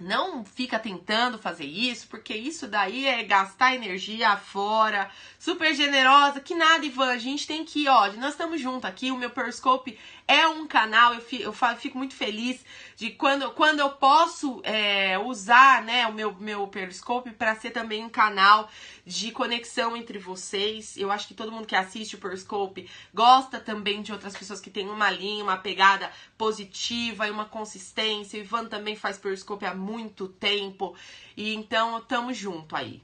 Não fica tentando fazer isso, porque isso daí é gastar energia fora, super generosa, que nada, Ivan, a gente tem que, ó, nós estamos juntos aqui, o meu Periscope é um canal, eu fico muito feliz de quando eu posso usar, né, o meu Periscope para ser também um canal de conexão entre vocês. Eu acho que todo mundo que assiste o Periscope gosta também de outras pessoas que têm uma linha, uma pegada positiva e uma consistência. O Ivan também faz Periscope há muito tempo, e então tamo junto aí.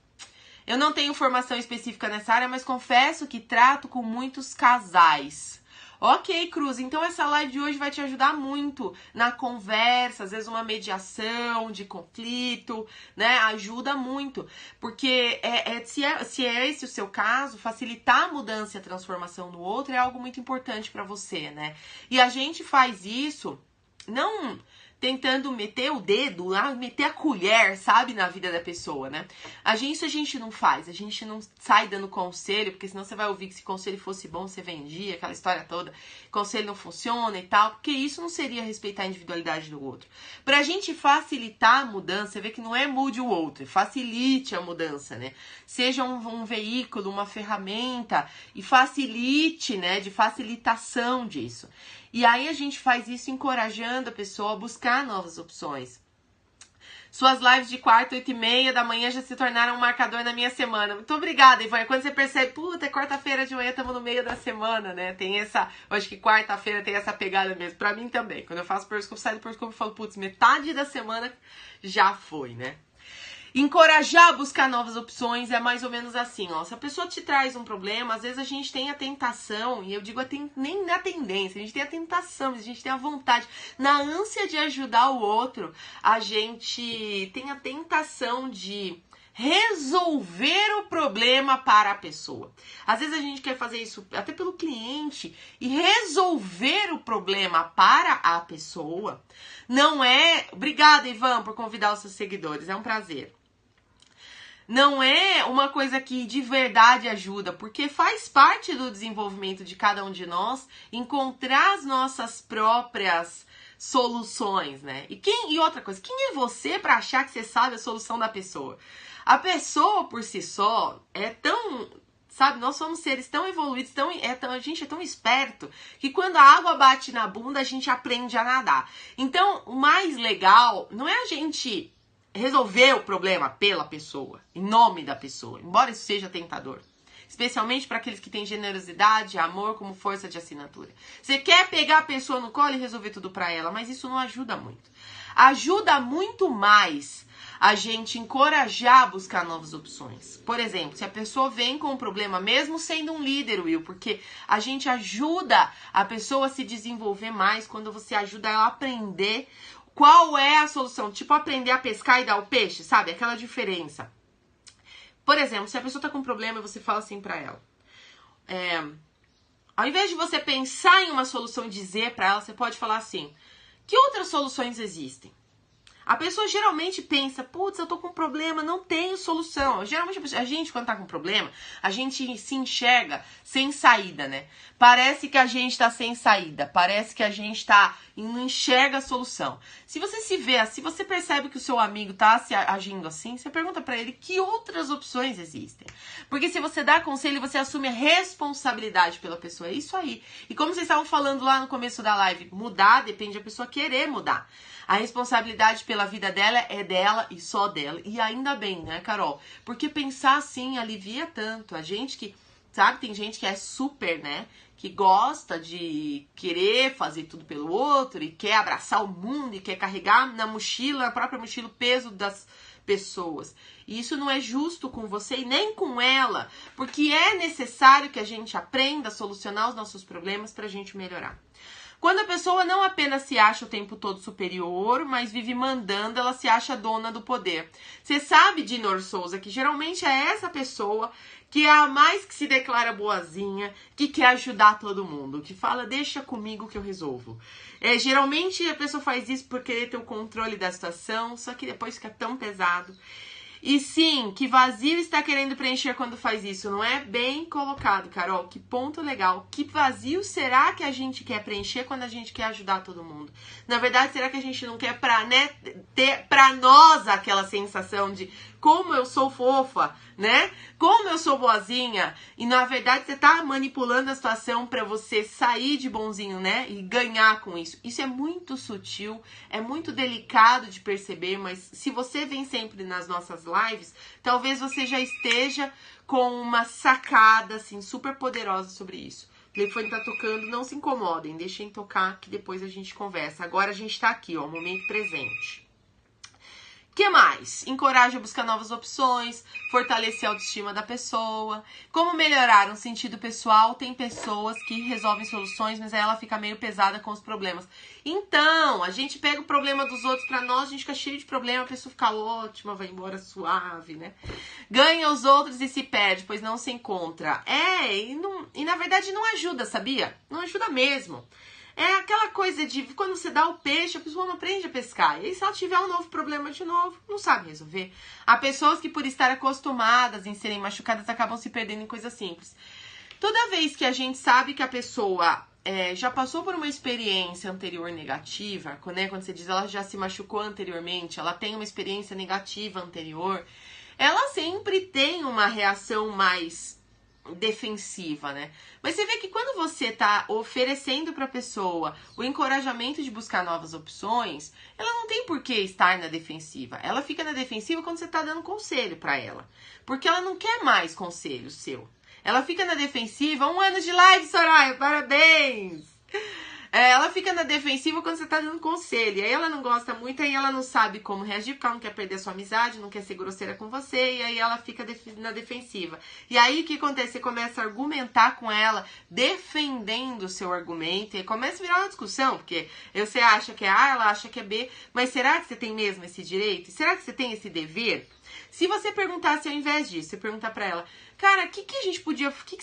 Eu não tenho formação específica nessa área, mas confesso que trato com muitos casais. Ok, Cruz, então essa live de hoje vai te ajudar muito na conversa, às vezes uma mediação de conflito, né? Ajuda muito, porque se é esse o seu caso, facilitar a mudança e a transformação no outro é algo muito importante para você, né? E a gente faz isso não tentando meter o dedo, meter a colher, sabe, na vida da pessoa, né? A gente não faz, a gente não sai dando conselho, porque senão você vai ouvir que se conselho fosse bom, você vendia, aquela história toda, conselho não funciona e tal, porque isso não seria respeitar a individualidade do outro. Pra gente facilitar a mudança, você vê que não é mude o outro, facilite a mudança, né? Seja um veículo, uma ferramenta, e facilite, né, de facilitação disso. E aí a gente faz isso encorajando a pessoa a buscar novas opções. Suas lives de quarta, 8h30 da manhã já se tornaram um marcador na minha semana. Muito obrigada, Ivan. Quando você percebe, puta, é quarta-feira de manhã, estamos no meio da semana, né? Tem essa, eu acho que quarta-feira tem essa pegada mesmo. Pra mim também. Quando eu faço Periscope, saio do Periscope e falo, putz, metade da semana já foi, né? Encorajar a buscar novas opções é mais ou menos assim, ó. Se a pessoa te traz um problema, às vezes a gente tem a tentação, e eu digo nem na tendência, a gente tem a tentação, a gente tem a vontade. Na ânsia de ajudar o outro, a gente tem a tentação de resolver o problema para a pessoa. Às vezes a gente quer fazer isso até pelo cliente e resolver o problema para a pessoa não é... Obrigada, Ivan, por convidar os seus seguidores, é um prazer. Não é uma coisa que de verdade ajuda, porque faz parte do desenvolvimento de cada um de nós encontrar as nossas próprias soluções, né? E outra coisa, quem é você para achar que você sabe a solução da pessoa? A pessoa por si só é tão... Sabe, nós somos seres tão evoluídos, a gente é tão esperto, que quando a água bate na bunda, a gente aprende a nadar. Então, o mais legal não é a gente resolver o problema pela pessoa, em nome da pessoa, embora isso seja tentador. Especialmente para aqueles que têm generosidade e amor como força de assinatura. Você quer pegar a pessoa no colo e resolver tudo para ela, mas isso não ajuda muito. Ajuda muito mais a gente encorajar a buscar novas opções. Por exemplo, se a pessoa vem com um problema, mesmo sendo um líder, Will, porque a gente ajuda a pessoa a se desenvolver mais quando você ajuda ela a aprender qual é a solução. Tipo, aprender a pescar e dar o peixe, sabe? Aquela diferença. Por exemplo, se a pessoa tá com um problema e você fala assim pra ela, ao invés de você pensar em uma solução e dizer pra ela, você pode falar assim, que outras soluções existem? A pessoa geralmente pensa, putz, eu tô com um problema, não tenho solução. Geralmente a gente, quando tá com um problema, a gente se enxerga sem saída, né? Parece que a gente tá sem saída, parece que a gente não enxerga a solução. Se você se você percebe que o seu amigo tá agindo assim, você pergunta pra ele que outras opções existem. Porque se você dá conselho, você assume a responsabilidade pela pessoa, é isso aí. E como vocês estavam falando lá no começo da live, mudar depende da pessoa querer mudar. A responsabilidade pela vida dela é dela e só dela. E ainda bem, né, Carol? Porque pensar assim alivia tanto. A gente que, sabe, tem gente que é super, né? Que gosta de querer fazer tudo pelo outro e quer abraçar o mundo e quer carregar na mochila, na própria mochila, o peso das pessoas. E isso não é justo com você e nem com ela. Porque é necessário que a gente aprenda a solucionar os nossos problemas pra gente melhorar. Quando a pessoa não apenas se acha o tempo todo superior, mas vive mandando, ela se acha dona do poder. Você sabe, Dinor Souza, que geralmente é essa pessoa que é a mais que se declara boazinha, que quer ajudar todo mundo, que fala, deixa comigo que eu resolvo. Geralmente a pessoa faz isso por querer ter o controle da situação, só que depois fica tão pesado. E sim, que vazio está querendo preencher quando faz isso. Não é bem colocado, Carol. Que ponto legal. Que vazio será que a gente quer preencher quando a gente quer ajudar todo mundo? Na verdade, será que a gente não quer ter pra nós aquela sensação de como eu sou fofa, né? Como eu sou boazinha. E na verdade você tá manipulando a situação pra você sair de bonzinho, né? E ganhar com isso. Isso é muito sutil, é muito delicado de perceber, mas se você vem sempre nas nossas lives, talvez você já esteja com uma sacada assim super poderosa sobre isso. O telefone tá tocando, não se incomodem, deixem tocar que depois a gente conversa. Agora a gente tá aqui, ó, momento presente. O que mais? Encoraja a buscar novas opções, fortalecer a autoestima da pessoa. Como melhorar no sentido pessoal, tem pessoas que resolvem soluções, mas aí ela fica meio pesada com os problemas. Então, a gente pega o problema dos outros pra nós, a gente fica cheio de problema, a pessoa fica ótima, vai embora suave, né? Ganha os outros e se perde, pois não se encontra. E na verdade não ajuda, sabia? Não ajuda mesmo. É aquela coisa de quando você dá o peixe, a pessoa não aprende a pescar. E aí, se ela tiver um novo problema de novo, não sabe resolver. Há pessoas que, por estar acostumadas em serem machucadas, acabam se perdendo em coisas simples. Toda vez que a gente sabe que a pessoa já passou por uma experiência anterior negativa, né, quando você diz ela já se machucou anteriormente, ela tem uma experiência negativa anterior, ela sempre tem uma reação mais defensiva, né? Mas você vê que quando você tá oferecendo pra pessoa o encorajamento de buscar novas opções, ela não tem por que estar na defensiva. Ela fica na defensiva quando você tá dando conselho pra ela. Porque ela não quer mais conselho seu. Ela fica na defensiva, 1 ano de live, Soraya, parabéns! Ela fica na defensiva quando você tá dando conselho. E aí ela não gosta muito, aí ela não sabe como reagir, porque ela não quer perder a sua amizade, não quer ser grosseira com você, e aí ela fica na defensiva. E aí o que acontece? Você começa a argumentar com ela, defendendo o seu argumento, e começa a virar uma discussão, porque você acha que é A, ela acha que é B, mas será que você tem mesmo esse direito? Será que você tem esse dever? Se você perguntasse ao invés disso, você perguntar pra ela, cara, o que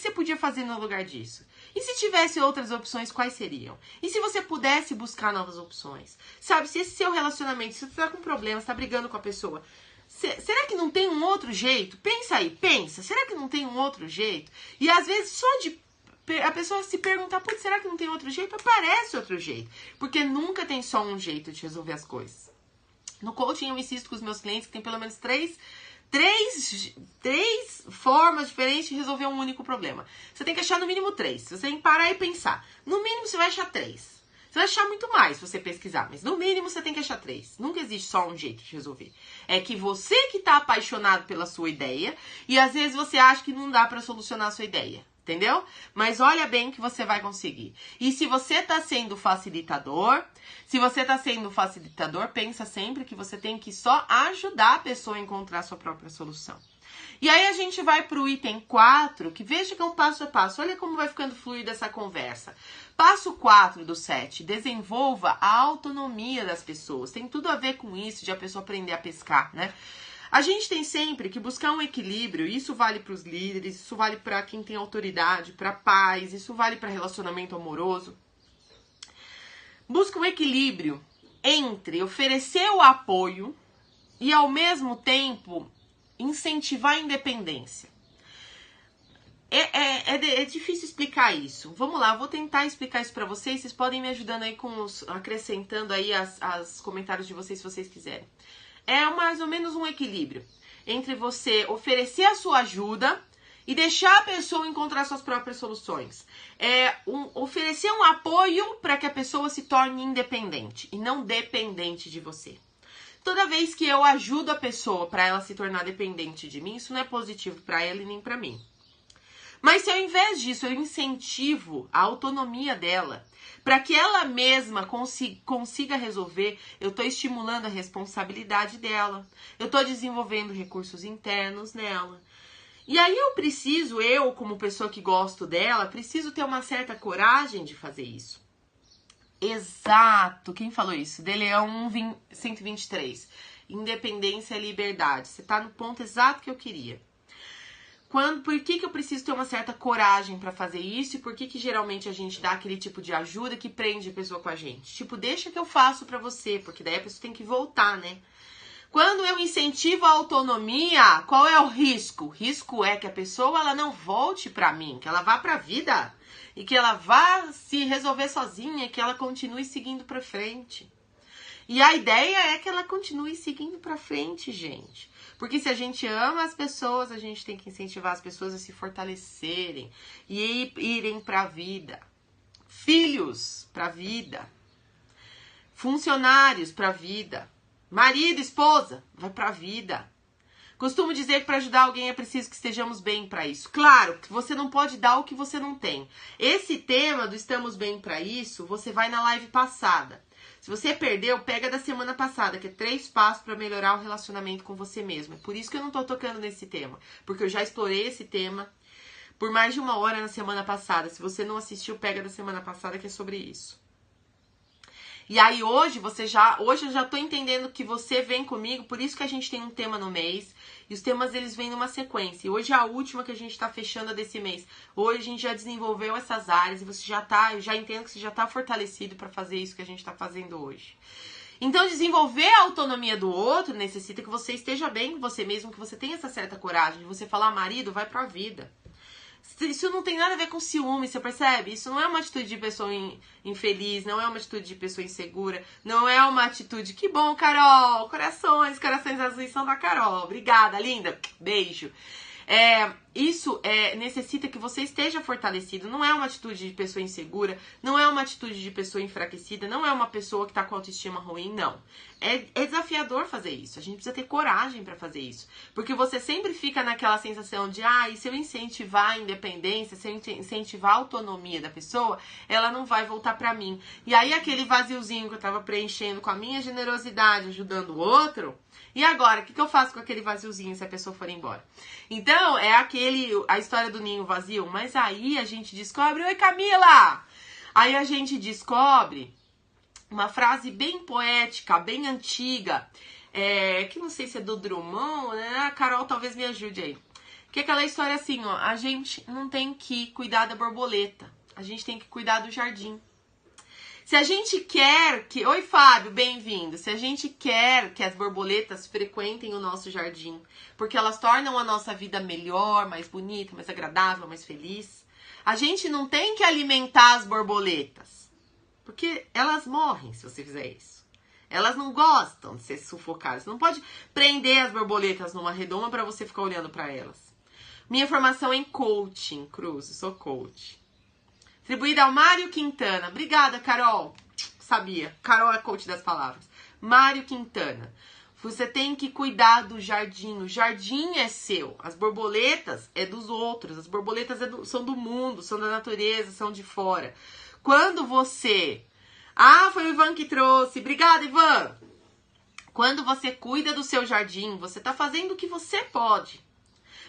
você podia fazer no lugar disso? E se tivesse outras opções, quais seriam? E se você pudesse buscar novas opções? Sabe, se esse seu relacionamento, se você tá com problema, você tá brigando com a pessoa, será que não tem um outro jeito? Pensa aí, pensa. Será que não tem um outro jeito? E às vezes só de a pessoa se perguntar, putz, será que não tem outro jeito? Aparece outro jeito. Porque nunca tem só um jeito de resolver as coisas. No coaching eu insisto com os meus clientes que tem pelo menos três formas diferentes de resolver um único problema. Você tem que achar no mínimo 3. Você tem que parar e pensar. No mínimo você vai achar 3. Você vai achar muito mais se você pesquisar, mas no mínimo você tem que achar 3. Nunca existe só um jeito de resolver. É que você que tá apaixonado pela sua ideia e às vezes você acha que não dá pra solucionar a sua ideia. Entendeu? Mas olha bem que você vai conseguir. E se você tá sendo facilitador, pensa sempre que você tem que só ajudar a pessoa a encontrar a sua própria solução. E aí a gente vai pro item 4, que veja que é um passo a passo. Olha como vai ficando fluida essa conversa. Passo 4 do 7, desenvolva a autonomia das pessoas. Tem tudo a ver com isso, de a pessoa aprender a pescar, né? A gente tem sempre que buscar um equilíbrio, isso vale para os líderes, isso vale para quem tem autoridade, para pais, isso vale para relacionamento amoroso. Busca um equilíbrio entre oferecer o apoio e ao mesmo tempo incentivar a independência. É difícil explicar isso. Vamos lá, eu vou tentar explicar isso para vocês. Vocês podem me ajudando aí acrescentando aí as comentários de vocês se vocês quiserem. É mais ou menos um equilíbrio entre você oferecer a sua ajuda e deixar a pessoa encontrar suas próprias soluções. Oferecer um apoio para que a pessoa se torne independente e não dependente de você. Toda vez que eu ajudo a pessoa para ela se tornar dependente de mim, isso não é positivo para ela e nem para mim. Mas se ao invés disso eu incentivo a autonomia dela, para que ela mesma consiga resolver, eu estou estimulando a responsabilidade dela, eu estou desenvolvendo recursos internos nela. E aí eu como pessoa que gosto dela, preciso ter uma certa coragem de fazer isso. Exato, quem falou isso? De Leão 123. Independência e liberdade. Você está no ponto exato que eu queria. Por que eu preciso ter uma certa coragem pra fazer isso? E por que geralmente a gente dá aquele tipo de ajuda que prende a pessoa com a gente? Tipo, deixa que eu faço pra você, porque daí a pessoa tem que voltar, né? Quando eu incentivo a autonomia, qual é o risco? O risco é que a pessoa ela não volte para mim, que ela vá para a vida e que ela vá se resolver sozinha, que ela continue seguindo para frente. E a ideia é que ela continue seguindo para frente, gente. Porque se a gente ama as pessoas, a gente tem que incentivar as pessoas a se fortalecerem e irem para a vida. Filhos para a vida. Funcionários para a vida. Marido, esposa, vai para a vida. Costumo dizer que para ajudar alguém é preciso que estejamos bem para isso. Claro, que você não pode dar o que você não tem. Esse tema do estamos bem para isso, você vai na live passada. Se você perdeu, pega da semana passada, que é 3 passos para melhorar o relacionamento com você mesmo. É por isso que eu não tô tocando nesse tema, porque eu já explorei esse tema por mais de 1 hora na semana passada. Se você não assistiu, pega da semana passada, que é sobre isso. E aí hoje eu já tô entendendo que você vem comigo, por isso que a gente tem um tema no mês, e os temas eles vêm numa sequência. E hoje é a última que a gente tá fechando desse mês. Hoje a gente já desenvolveu essas áreas e você eu já entendo que você já tá fortalecido para fazer isso que a gente tá fazendo hoje. Então desenvolver a autonomia do outro necessita que você esteja bem com você mesmo, que você tenha essa certa coragem de você falar, marido, vai pra vida. Isso não tem nada a ver com ciúme, você percebe? Isso não é uma atitude de pessoa infeliz, não é uma atitude de pessoa insegura, não é uma atitude... Que bom, Carol! Corações azuis são da Carol. Obrigada, linda. Beijo. Isso necessita que você esteja fortalecido. Não é uma atitude de pessoa insegura, não é uma atitude de pessoa enfraquecida, não é uma pessoa que tá com autoestima ruim, não. É desafiador fazer isso. A gente precisa ter coragem pra fazer isso. Porque você sempre fica naquela sensação de, e se eu incentivar a independência, se eu incentivar a autonomia da pessoa, ela não vai voltar pra mim. E aí aquele vaziozinho que eu tava preenchendo com a minha generosidade, ajudando o outro... E agora, o que eu faço com aquele vaziozinho se a pessoa for embora? Então, é a história do ninho vazio. Mas aí a gente descobre... Oi, Camila! Aí a gente descobre uma frase bem poética, bem antiga, que não sei se é do Drummond, né? A Carol talvez me ajude aí. Que é aquela história assim, ó. A gente não tem que cuidar da borboleta. A gente tem que cuidar do jardim. Se a gente quer que... Oi, Fábio, bem-vindo. Se a gente quer que as borboletas frequentem o nosso jardim, porque elas tornam a nossa vida melhor, mais bonita, mais agradável, mais feliz, a gente não tem que alimentar as borboletas, porque elas morrem se você fizer isso. Elas não gostam de ser sufocadas. Você não pode prender as borboletas numa redoma para você ficar olhando para elas. Minha formação é em coaching, Cruz, eu sou coach. Atribuída ao Mário Quintana. Obrigada, Carol. Sabia. Carol é coach das palavras. Mário Quintana. Você tem que cuidar do jardim. O jardim é seu. As borboletas é dos outros. As borboletas são do mundo, são da natureza, são de fora. Quando você... foi o Ivan que trouxe. Obrigada, Ivan. Quando você cuida do seu jardim, você tá fazendo o que você pode.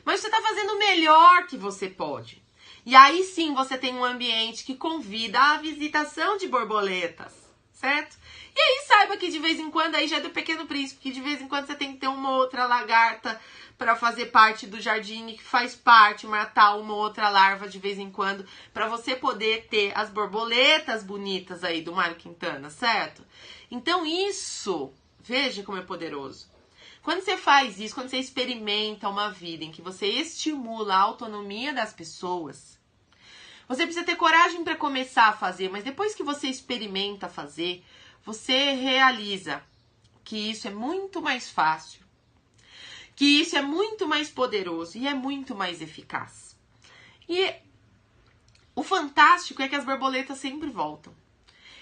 Mas você tá fazendo o melhor que você pode. E aí sim você tem um ambiente que convida à visitação de borboletas, certo? E aí saiba que de vez em quando, aí já é do Pequeno Príncipe, que de vez em quando você tem que ter uma outra lagarta para fazer parte do jardim, que faz parte, matar uma outra larva de vez em quando, para você poder ter as borboletas bonitas aí do Mário Quintana, certo? Então isso, veja como é poderoso. Quando você faz isso, quando você experimenta uma vida em que você estimula a autonomia das pessoas, você precisa ter coragem para começar a fazer, mas depois que você experimenta fazer, você realiza que isso é muito mais fácil, que isso é muito mais poderoso e é muito mais eficaz. E o fantástico é que as borboletas sempre voltam.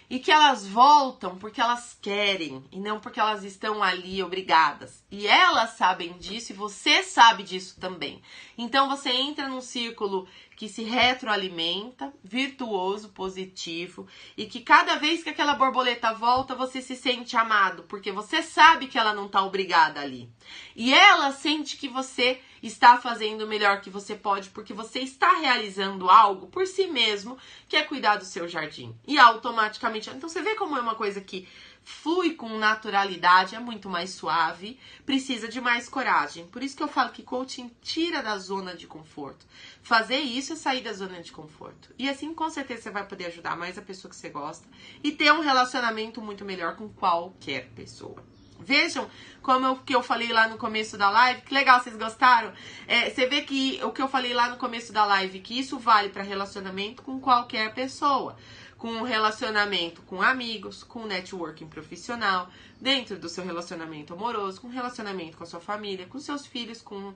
E que elas voltam porque elas querem e não porque elas estão ali obrigadas. E elas sabem disso e você sabe disso também. Então você entra num círculo que se retroalimenta, virtuoso, positivo, e que cada vez que aquela borboleta volta, você se sente amado, porque você sabe que ela não está obrigada ali. E ela sente que você está fazendo o melhor que você pode, porque você está realizando algo por si mesmo, que é cuidar do seu jardim. E automaticamente... Então você vê como é uma coisa que flui com naturalidade, é muito mais suave, precisa de mais coragem. Por isso que eu falo que coaching tira da zona de conforto. Fazer isso é sair da zona de conforto. E assim, com certeza, você vai poder ajudar mais a pessoa que você gosta e ter um relacionamento muito melhor com qualquer pessoa. Vejam como que eu falei lá no começo da live, que legal, vocês gostaram? Você vê que o que eu falei lá no começo da live, que isso vale para relacionamento com qualquer pessoa. Com um relacionamento com amigos, com networking profissional, dentro do seu relacionamento amoroso, com relacionamento com a sua família, com seus filhos, com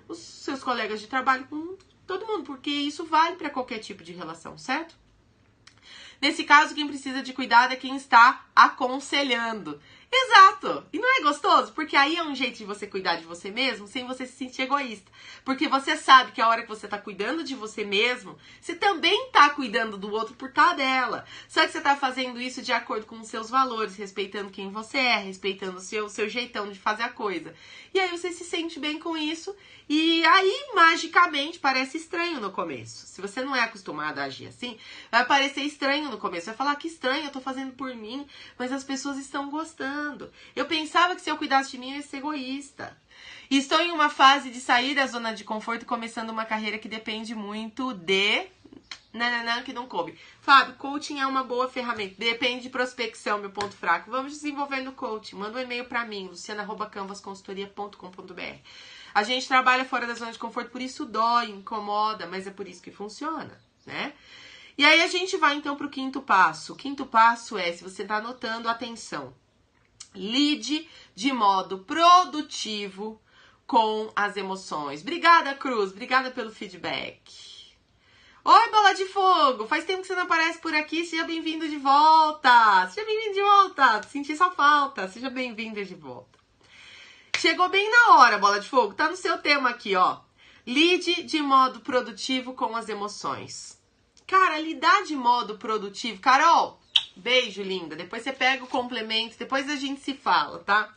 os seus colegas de trabalho, com todo mundo, porque isso vale para qualquer tipo de relação, certo? Nesse caso, quem precisa de cuidado é quem está aconselhando. Exato! E não é gostoso? Porque aí é um jeito de você cuidar de você mesmo sem você se sentir egoísta. Porque você sabe que a hora que você tá cuidando de você mesmo, você também tá cuidando do outro por estar dela. Só que você tá fazendo isso de acordo com os seus valores, respeitando quem você é, respeitando o seu jeitão de fazer a coisa. E aí você se sente bem com isso. E aí, magicamente, parece estranho no começo. Se você não é acostumado a agir assim, vai parecer estranho no começo. Vai falar que estranho, eu tô fazendo por mim, mas as pessoas estão gostando. Eu pensava que se eu cuidasse de mim, eu ia ser egoísta. E estou em uma fase de sair da zona de conforto e começando uma carreira que depende muito de... Não, que não coube. Fábio, coaching é uma boa ferramenta. Depende de prospecção, meu ponto fraco. Vamos desenvolver no coaching. Manda um e-mail pra mim, luciana@canvasconsultoria.com.br. A gente trabalha fora da zona de conforto, por isso dói, incomoda, mas é por isso que funciona, né? E aí a gente vai então pro quinto passo. O quinto passo é, se você tá anotando, atenção. Lide de modo produtivo com as emoções. Obrigada, Cruz. Obrigada pelo feedback. Oi, Bola de Fogo. Faz tempo que você não aparece por aqui. Seja bem-vindo de volta. Seja bem-vindo de volta. Senti sua falta. Seja bem-vinda de volta. Chegou bem na hora, Bola de Fogo. Tá no seu tema aqui, ó. Lide de modo produtivo com as emoções. Cara, lidar de modo produtivo... Carol, beijo, linda. Depois você pega o complemento, depois a gente se fala, tá?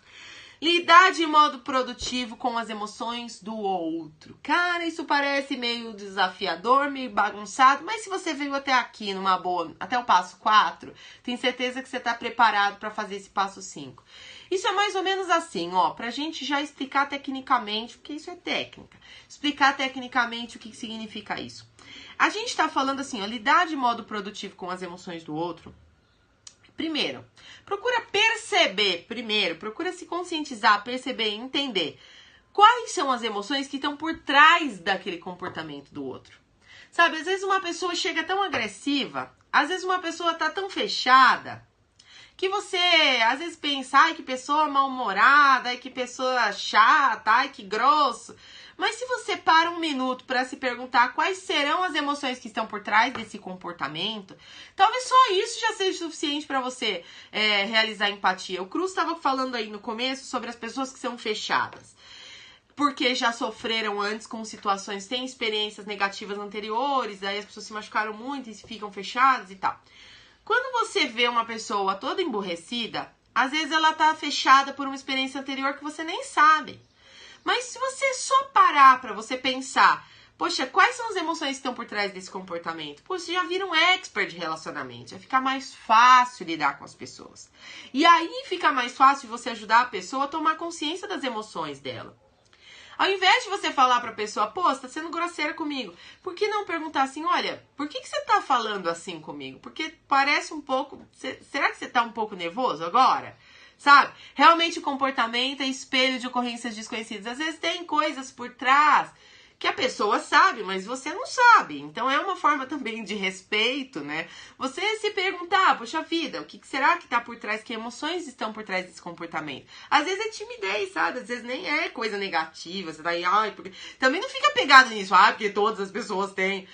Lidar de modo produtivo com as emoções do outro. Cara, isso parece meio desafiador, meio bagunçado, mas se você veio até aqui numa boa, até o passo 4, tem certeza que você tá preparado para fazer esse passo 5. Isso é mais ou menos assim, ó, pra gente já explicar tecnicamente, porque isso é técnica. Explicar tecnicamente o que significa isso. A gente tá falando assim, ó, lidar de modo produtivo com as emoções do outro. Primeiro, procura se conscientizar, perceber e entender quais são as emoções que estão por trás daquele comportamento do outro. Sabe, às vezes uma pessoa chega tão agressiva, às vezes uma pessoa tá tão fechada, que você às vezes pensa, ai que pessoa mal-humorada, ai que pessoa chata, ai que grosso. Mas se você para um minuto para se perguntar quais serão as emoções que estão por trás desse comportamento, talvez só isso já seja suficiente para você realizar empatia. O Cruz estava falando aí no começo sobre as pessoas que são fechadas, porque já sofreram antes com situações, têm experiências negativas anteriores, aí as pessoas se machucaram muito e ficam fechadas e tal. Quando você vê uma pessoa toda emburrecida, às vezes ela tá fechada por uma experiência anterior que você nem sabe. Mas se você só parar pra você pensar, poxa, quais são as emoções que estão por trás desse comportamento? Pô, você já vira um expert de relacionamento, vai ficar mais fácil lidar com as pessoas. E aí fica mais fácil você ajudar a pessoa a tomar consciência das emoções dela. Ao invés de você falar pra pessoa, pô, você tá sendo grosseira comigo, por que não perguntar assim, olha, por que você tá falando assim comigo? Porque parece um pouco, será que você tá um pouco nervoso agora? Sabe? Realmente o comportamento é espelho de ocorrências desconhecidas. Às vezes tem coisas por trás que a pessoa sabe, mas você não sabe. Então é uma forma também de respeito, né? Você se perguntar, poxa vida, o que será que tá por trás, que emoções estão por trás desse comportamento? Às vezes é timidez, sabe? Às vezes nem é coisa negativa, você tá aí, ai, porque... Também não fica pegado nisso, porque todas as pessoas têm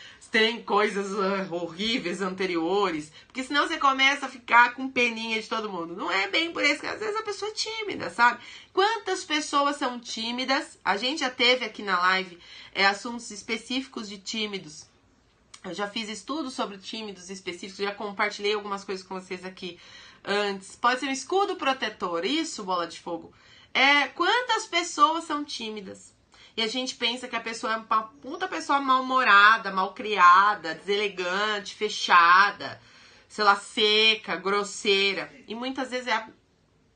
coisas horríveis anteriores, porque senão você começa a ficar com peninha de todo mundo. Não é bem por isso, que às vezes a pessoa é tímida, sabe? Quantas pessoas são tímidas? A gente já teve aqui na live assuntos específicos de tímidos. Eu já fiz estudos sobre tímidos específicos, já compartilhei algumas coisas com vocês aqui antes. Pode ser um escudo protetor, isso, Bola de Fogo. Quantas pessoas são tímidas? E a gente pensa que a pessoa é uma puta pessoa mal-humorada, mal-criada, deselegante, fechada, sei lá, seca, grosseira. E muitas vezes é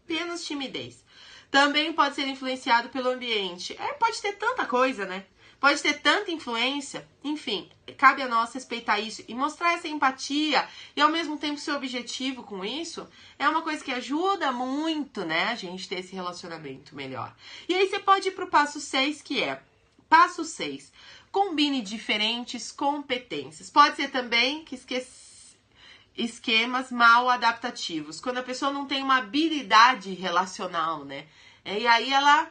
apenas timidez. Também pode ser influenciado pelo ambiente. Pode ter tanta coisa, né? Pode ter tanta influência. Enfim, cabe a nós respeitar isso e mostrar essa empatia. E ao mesmo tempo ser objetivo com isso é uma coisa que ajuda muito, né? A gente ter esse relacionamento melhor. E aí você pode ir pro passo 6, que é... Passo 6. Combine diferentes competências. Pode ser também que esquemas mal adaptativos. Quando a pessoa não tem uma habilidade relacional, né? E aí ela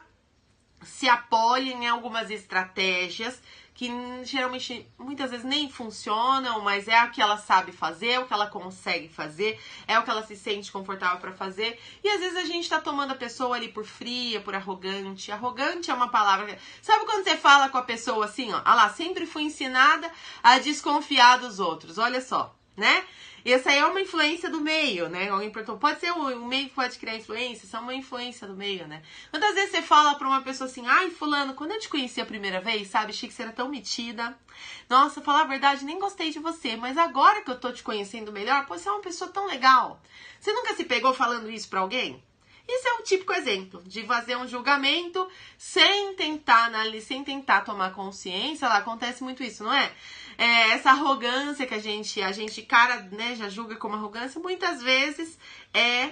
se apoia em algumas estratégias que geralmente, muitas vezes nem funcionam, mas é o que ela sabe fazer, é o que ela consegue fazer, é o que ela se sente confortável para fazer. E às vezes a gente tá tomando a pessoa ali por fria, por arrogante. Arrogante é uma palavra... Sabe quando você fala com a pessoa assim, ó? Ah lá, sempre fui ensinada a desconfiar dos outros. Olha só, né? E essa aí é uma influência do meio, né? Alguém perguntou, pode ser o meio que pode criar influência? Isso é uma influência do meio, né? Quantas vezes você fala pra uma pessoa assim, ai, fulano, quando eu te conheci a primeira vez, sabe, achei que você era tão metida. Nossa, falar a verdade, nem gostei de você, mas agora que eu tô te conhecendo melhor, pô, você é uma pessoa tão legal. Você nunca se pegou falando isso pra alguém? Isso é um típico exemplo de fazer um julgamento sem tentar analisar, sem tentar tomar consciência. Lá acontece muito isso, não é? Essa arrogância que a gente cara, né, já julga como arrogância, muitas vezes é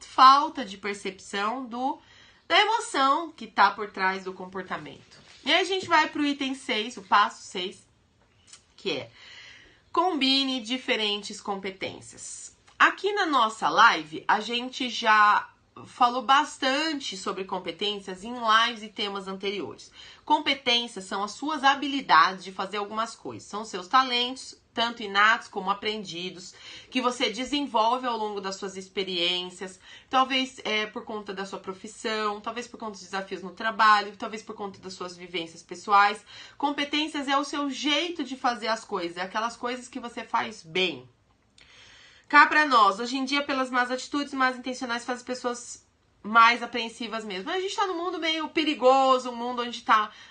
falta de percepção da emoção que tá por trás do comportamento. E aí a gente vai pro item 6, o passo 6, que é combine diferentes competências. Aqui na nossa live, a gente já falou bastante sobre competências em lives e temas anteriores. Competências são as suas habilidades de fazer algumas coisas. São seus talentos, tanto inatos como aprendidos, que você desenvolve ao longo das suas experiências, talvez por conta da sua profissão, talvez por conta dos desafios no trabalho, talvez por conta das suas vivências pessoais. Competências é o seu jeito de fazer as coisas, é aquelas coisas que você faz bem. Cá pra nós, hoje em dia, pelas más atitudes, más intencionais, faz as pessoas mais apreensivas mesmo. Mas a gente tá num mundo meio perigoso, um mundo onde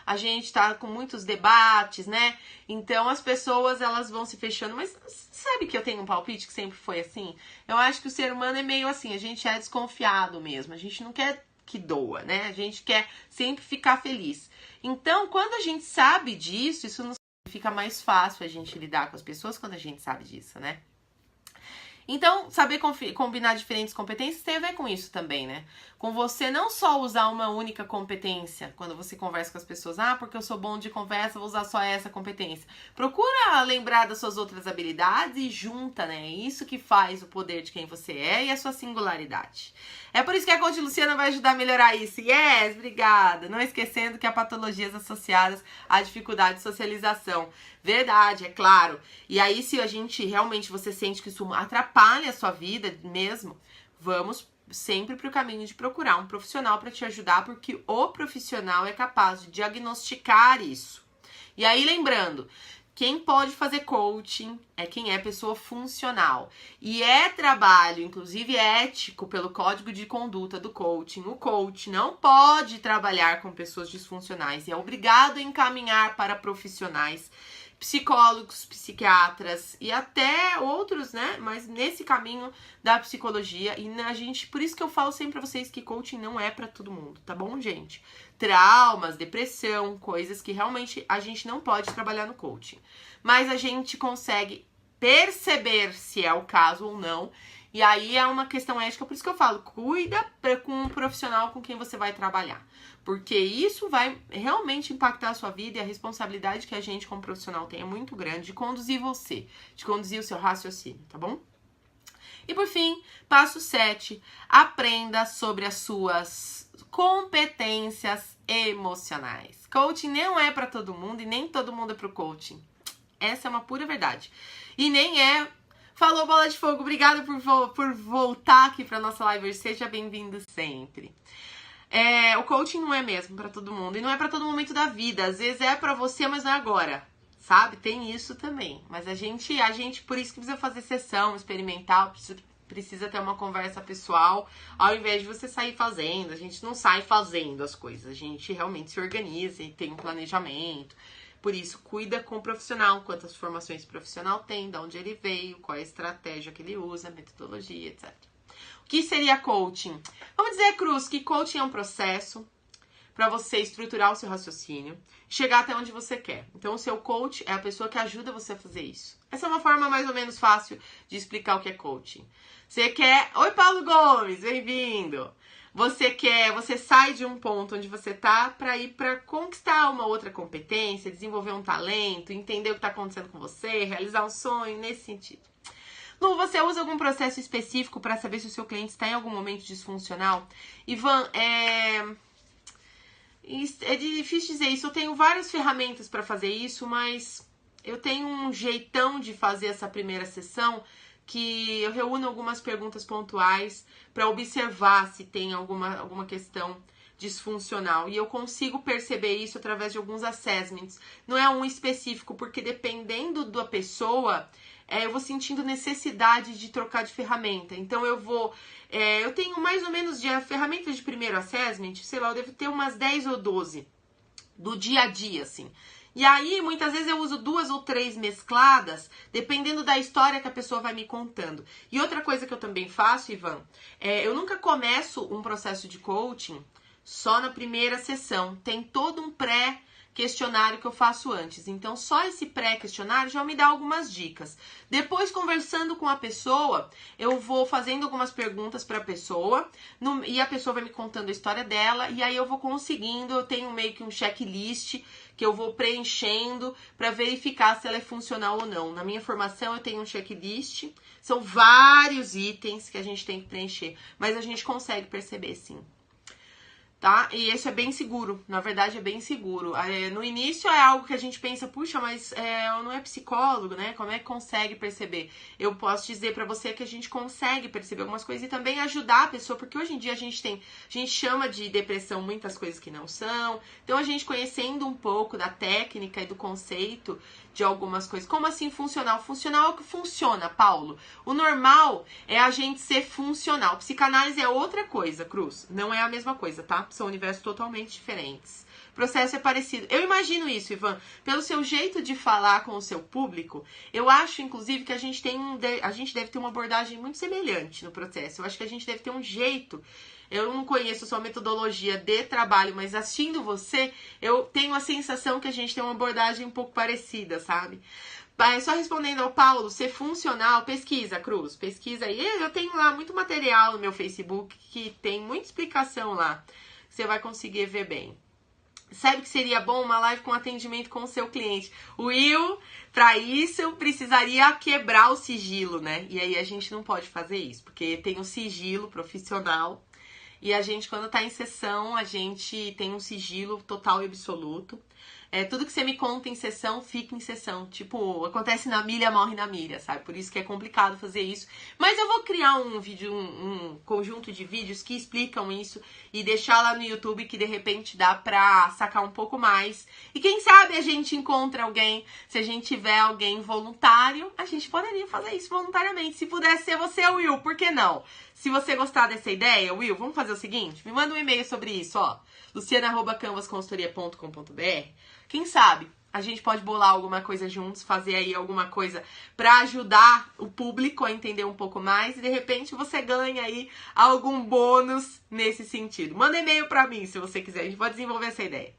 a gente tá com muitos debates, né? Então as pessoas, elas vão se fechando. Mas sabe que eu tenho um palpite que sempre foi assim? Eu acho que o ser humano é meio assim, a gente é desconfiado mesmo. A gente não quer que doa, né? A gente quer sempre ficar feliz. Então, quando a gente sabe disso, isso não fica mais fácil a gente lidar com as pessoas quando a gente sabe disso, né? Então, saber combinar diferentes competências tem a ver com isso também, né? Com você não só usar uma única competência quando você conversa com as pessoas. Porque eu sou bom de conversa, vou usar só essa competência. Procura lembrar das suas outras habilidades e junta, né? É isso que faz o poder de quem você é e a sua singularidade. É por isso que a Coach Luciana vai ajudar a melhorar isso. Yes, obrigada! Não esquecendo que há patologias associadas à dificuldade de socialização. Verdade, é claro. E aí, se a gente realmente, você sente que isso atrapalha a sua vida mesmo, vamos sempre pro caminho de procurar um profissional para te ajudar, porque o profissional é capaz de diagnosticar isso. E aí, lembrando, quem pode fazer coaching é quem é pessoa funcional. E é trabalho, inclusive ético, pelo código de conduta do coaching. O coach não pode trabalhar com pessoas disfuncionais e é obrigado a encaminhar para profissionais, psicólogos, psiquiatras e até outros, né? Mas nesse caminho da psicologia. E a gente, por isso que eu falo sempre pra vocês que coaching não é pra todo mundo, tá bom, gente? Traumas, depressão, coisas que realmente a gente não pode trabalhar no coaching. Mas a gente consegue perceber se é o caso ou não. E aí é uma questão ética, por isso que eu falo, cuida com o profissional com quem você vai trabalhar. Porque isso vai realmente impactar a sua vida e a responsabilidade que a gente como profissional tem é muito grande de conduzir você, de conduzir o seu raciocínio, tá bom? E por fim, passo 7, aprenda sobre as suas competências emocionais. Coaching não é pra todo mundo e nem todo mundo é pro coaching. Essa é uma pura verdade. E nem é... Falou, Bola de Fogo, obrigada por voltar aqui pra nossa live. Seja bem-vindo sempre. O coaching não é mesmo pra todo mundo e não é pra todo momento da vida. Às vezes é pra você, mas não é agora, sabe? Tem isso também. Mas a gente por isso que precisa fazer sessão experimental, precisa ter uma conversa pessoal, ao invés de você sair fazendo. A gente não sai fazendo as coisas, a gente realmente se organiza e tem um planejamento. Por isso, cuida com o profissional, quantas formações o profissional tem, de onde ele veio, qual é a estratégia que ele usa, metodologia, etc. O que seria coaching? Vamos dizer, Cruz, que coaching é um processo para você estruturar o seu raciocínio, chegar até onde você quer. Então, o seu coach é a pessoa que ajuda você a fazer isso. Essa é uma forma mais ou menos fácil de explicar o que é coaching. Você quer... Oi, Paulo Gomes, bem-vindo! Você sai de um ponto onde você tá para ir para conquistar uma outra competência, desenvolver um talento, entender o que tá acontecendo com você, realizar um sonho, nesse sentido. Lu, você usa algum processo específico para saber se o seu cliente está em algum momento disfuncional? Ivan, é difícil dizer isso. Eu tenho várias ferramentas para fazer isso, mas eu tenho um jeitão de fazer essa primeira sessão que eu reúno algumas perguntas pontuais para observar se tem alguma questão disfuncional. E eu consigo perceber isso através de alguns assessments. Não é um específico, porque dependendo da pessoa, eu vou sentindo necessidade de trocar de ferramenta. Então eu tenho mais ou menos de ferramentas de primeiro assessment, sei lá, eu devo ter umas 10 ou 12 do dia a dia, assim. E aí, muitas vezes eu uso 2 ou 3 mescladas, dependendo da história que a pessoa vai me contando. E outra coisa que eu também faço, Ivan, eu nunca começo um processo de coaching só na primeira sessão. Tem todo um pré-questionário que eu faço antes. Então, só esse pré-questionário já me dá algumas dicas. Depois, conversando com a pessoa, eu vou fazendo algumas perguntas para a pessoa, e a pessoa vai me contando a história dela, e aí eu vou conseguindo, eu tenho meio que um checklist que eu vou preenchendo para verificar se ela é funcional ou não. Na minha formação eu tenho um checklist, são vários itens que a gente tem que preencher, mas a gente consegue perceber sim. Tá? E isso é bem seguro, na verdade é bem seguro. No início é algo que a gente pensa, puxa, mas não é psicólogo, né? Como é que consegue perceber? Eu posso dizer pra você que a gente consegue perceber algumas coisas e também ajudar a pessoa, porque hoje em dia a gente chama de depressão muitas coisas que não são. Então a gente conhecendo um pouco da técnica e do conceito de algumas coisas. Como assim funcional? Funcional é o que funciona, Paulo. O normal é a gente ser funcional. Psicanálise é outra coisa, Cruz. Não é a mesma coisa, tá? São universos totalmente diferentes. O processo é parecido. Eu imagino isso, Ivan. Pelo seu jeito de falar com o seu público, eu acho, inclusive, que a gente deve ter uma abordagem muito semelhante no processo. Eu acho que a gente deve ter um jeito. Eu não conheço sua metodologia de trabalho, mas assistindo você, eu tenho a sensação que a gente tem uma abordagem um pouco parecida, sabe? Só respondendo ao Paulo, ser funcional, pesquisa, Cruz, pesquisa aí. Eu tenho lá muito material no meu Facebook que tem muita explicação lá. Você vai conseguir ver bem. Sabe que seria bom uma live com atendimento com o seu cliente? Will, para isso eu precisaria quebrar o sigilo, né? E aí a gente não pode fazer isso, porque tem um sigilo profissional. E a gente, quando tá em sessão, a gente tem um sigilo total e absoluto. Tudo que você me conta em sessão, fica em sessão. Tipo, acontece na milha, morre na milha, sabe? Por isso que é complicado fazer isso. Mas eu vou criar um vídeo, um conjunto de vídeos que explicam isso e deixar lá no YouTube que de repente dá pra sacar um pouco mais. E quem sabe a gente encontra alguém, se a gente tiver alguém voluntário, a gente poderia fazer isso voluntariamente. Se pudesse ser você, Will, por que não? Se você gostar dessa ideia, Will, vamos fazer o seguinte? Me manda um e-mail sobre isso, ó. luciana@canvasconsultoria.com.br. Quem sabe a gente pode bolar alguma coisa juntos, fazer aí alguma coisa pra ajudar o público a entender um pouco mais e de repente você ganha aí algum bônus nesse sentido. Manda e-mail pra mim se você quiser, a gente pode desenvolver essa ideia.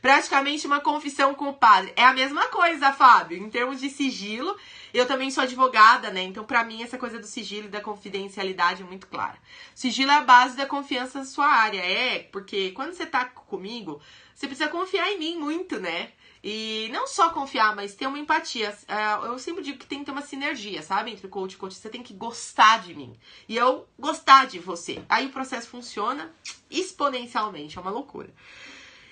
Praticamente uma confissão com o padre. É a mesma coisa, Fábio, em termos de sigilo. Eu também sou advogada, né? Então, pra mim, essa coisa do sigilo e da confidencialidade é muito clara. Sigilo é a base da confiança na sua área. Porque quando você tá comigo, você precisa confiar em mim muito, né? E não só confiar, mas ter uma empatia. Eu sempre digo que tem que ter uma sinergia, sabe? Entre o coach e o coach. Você tem que gostar de mim. E eu gostar de você. Aí o processo funciona exponencialmente. É uma loucura.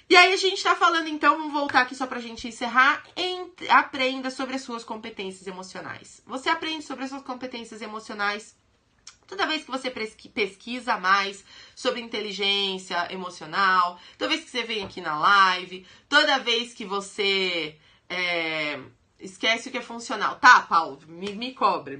E aí a gente tá falando, então, vamos voltar aqui só pra gente encerrar. Aprenda sobre as suas competências emocionais. Você aprende sobre as suas competências emocionais toda vez que você pesquisa mais sobre inteligência emocional, toda vez que você vem aqui na live, toda vez que você esquece o que é funcional. Tá, Paulo? Me cobra.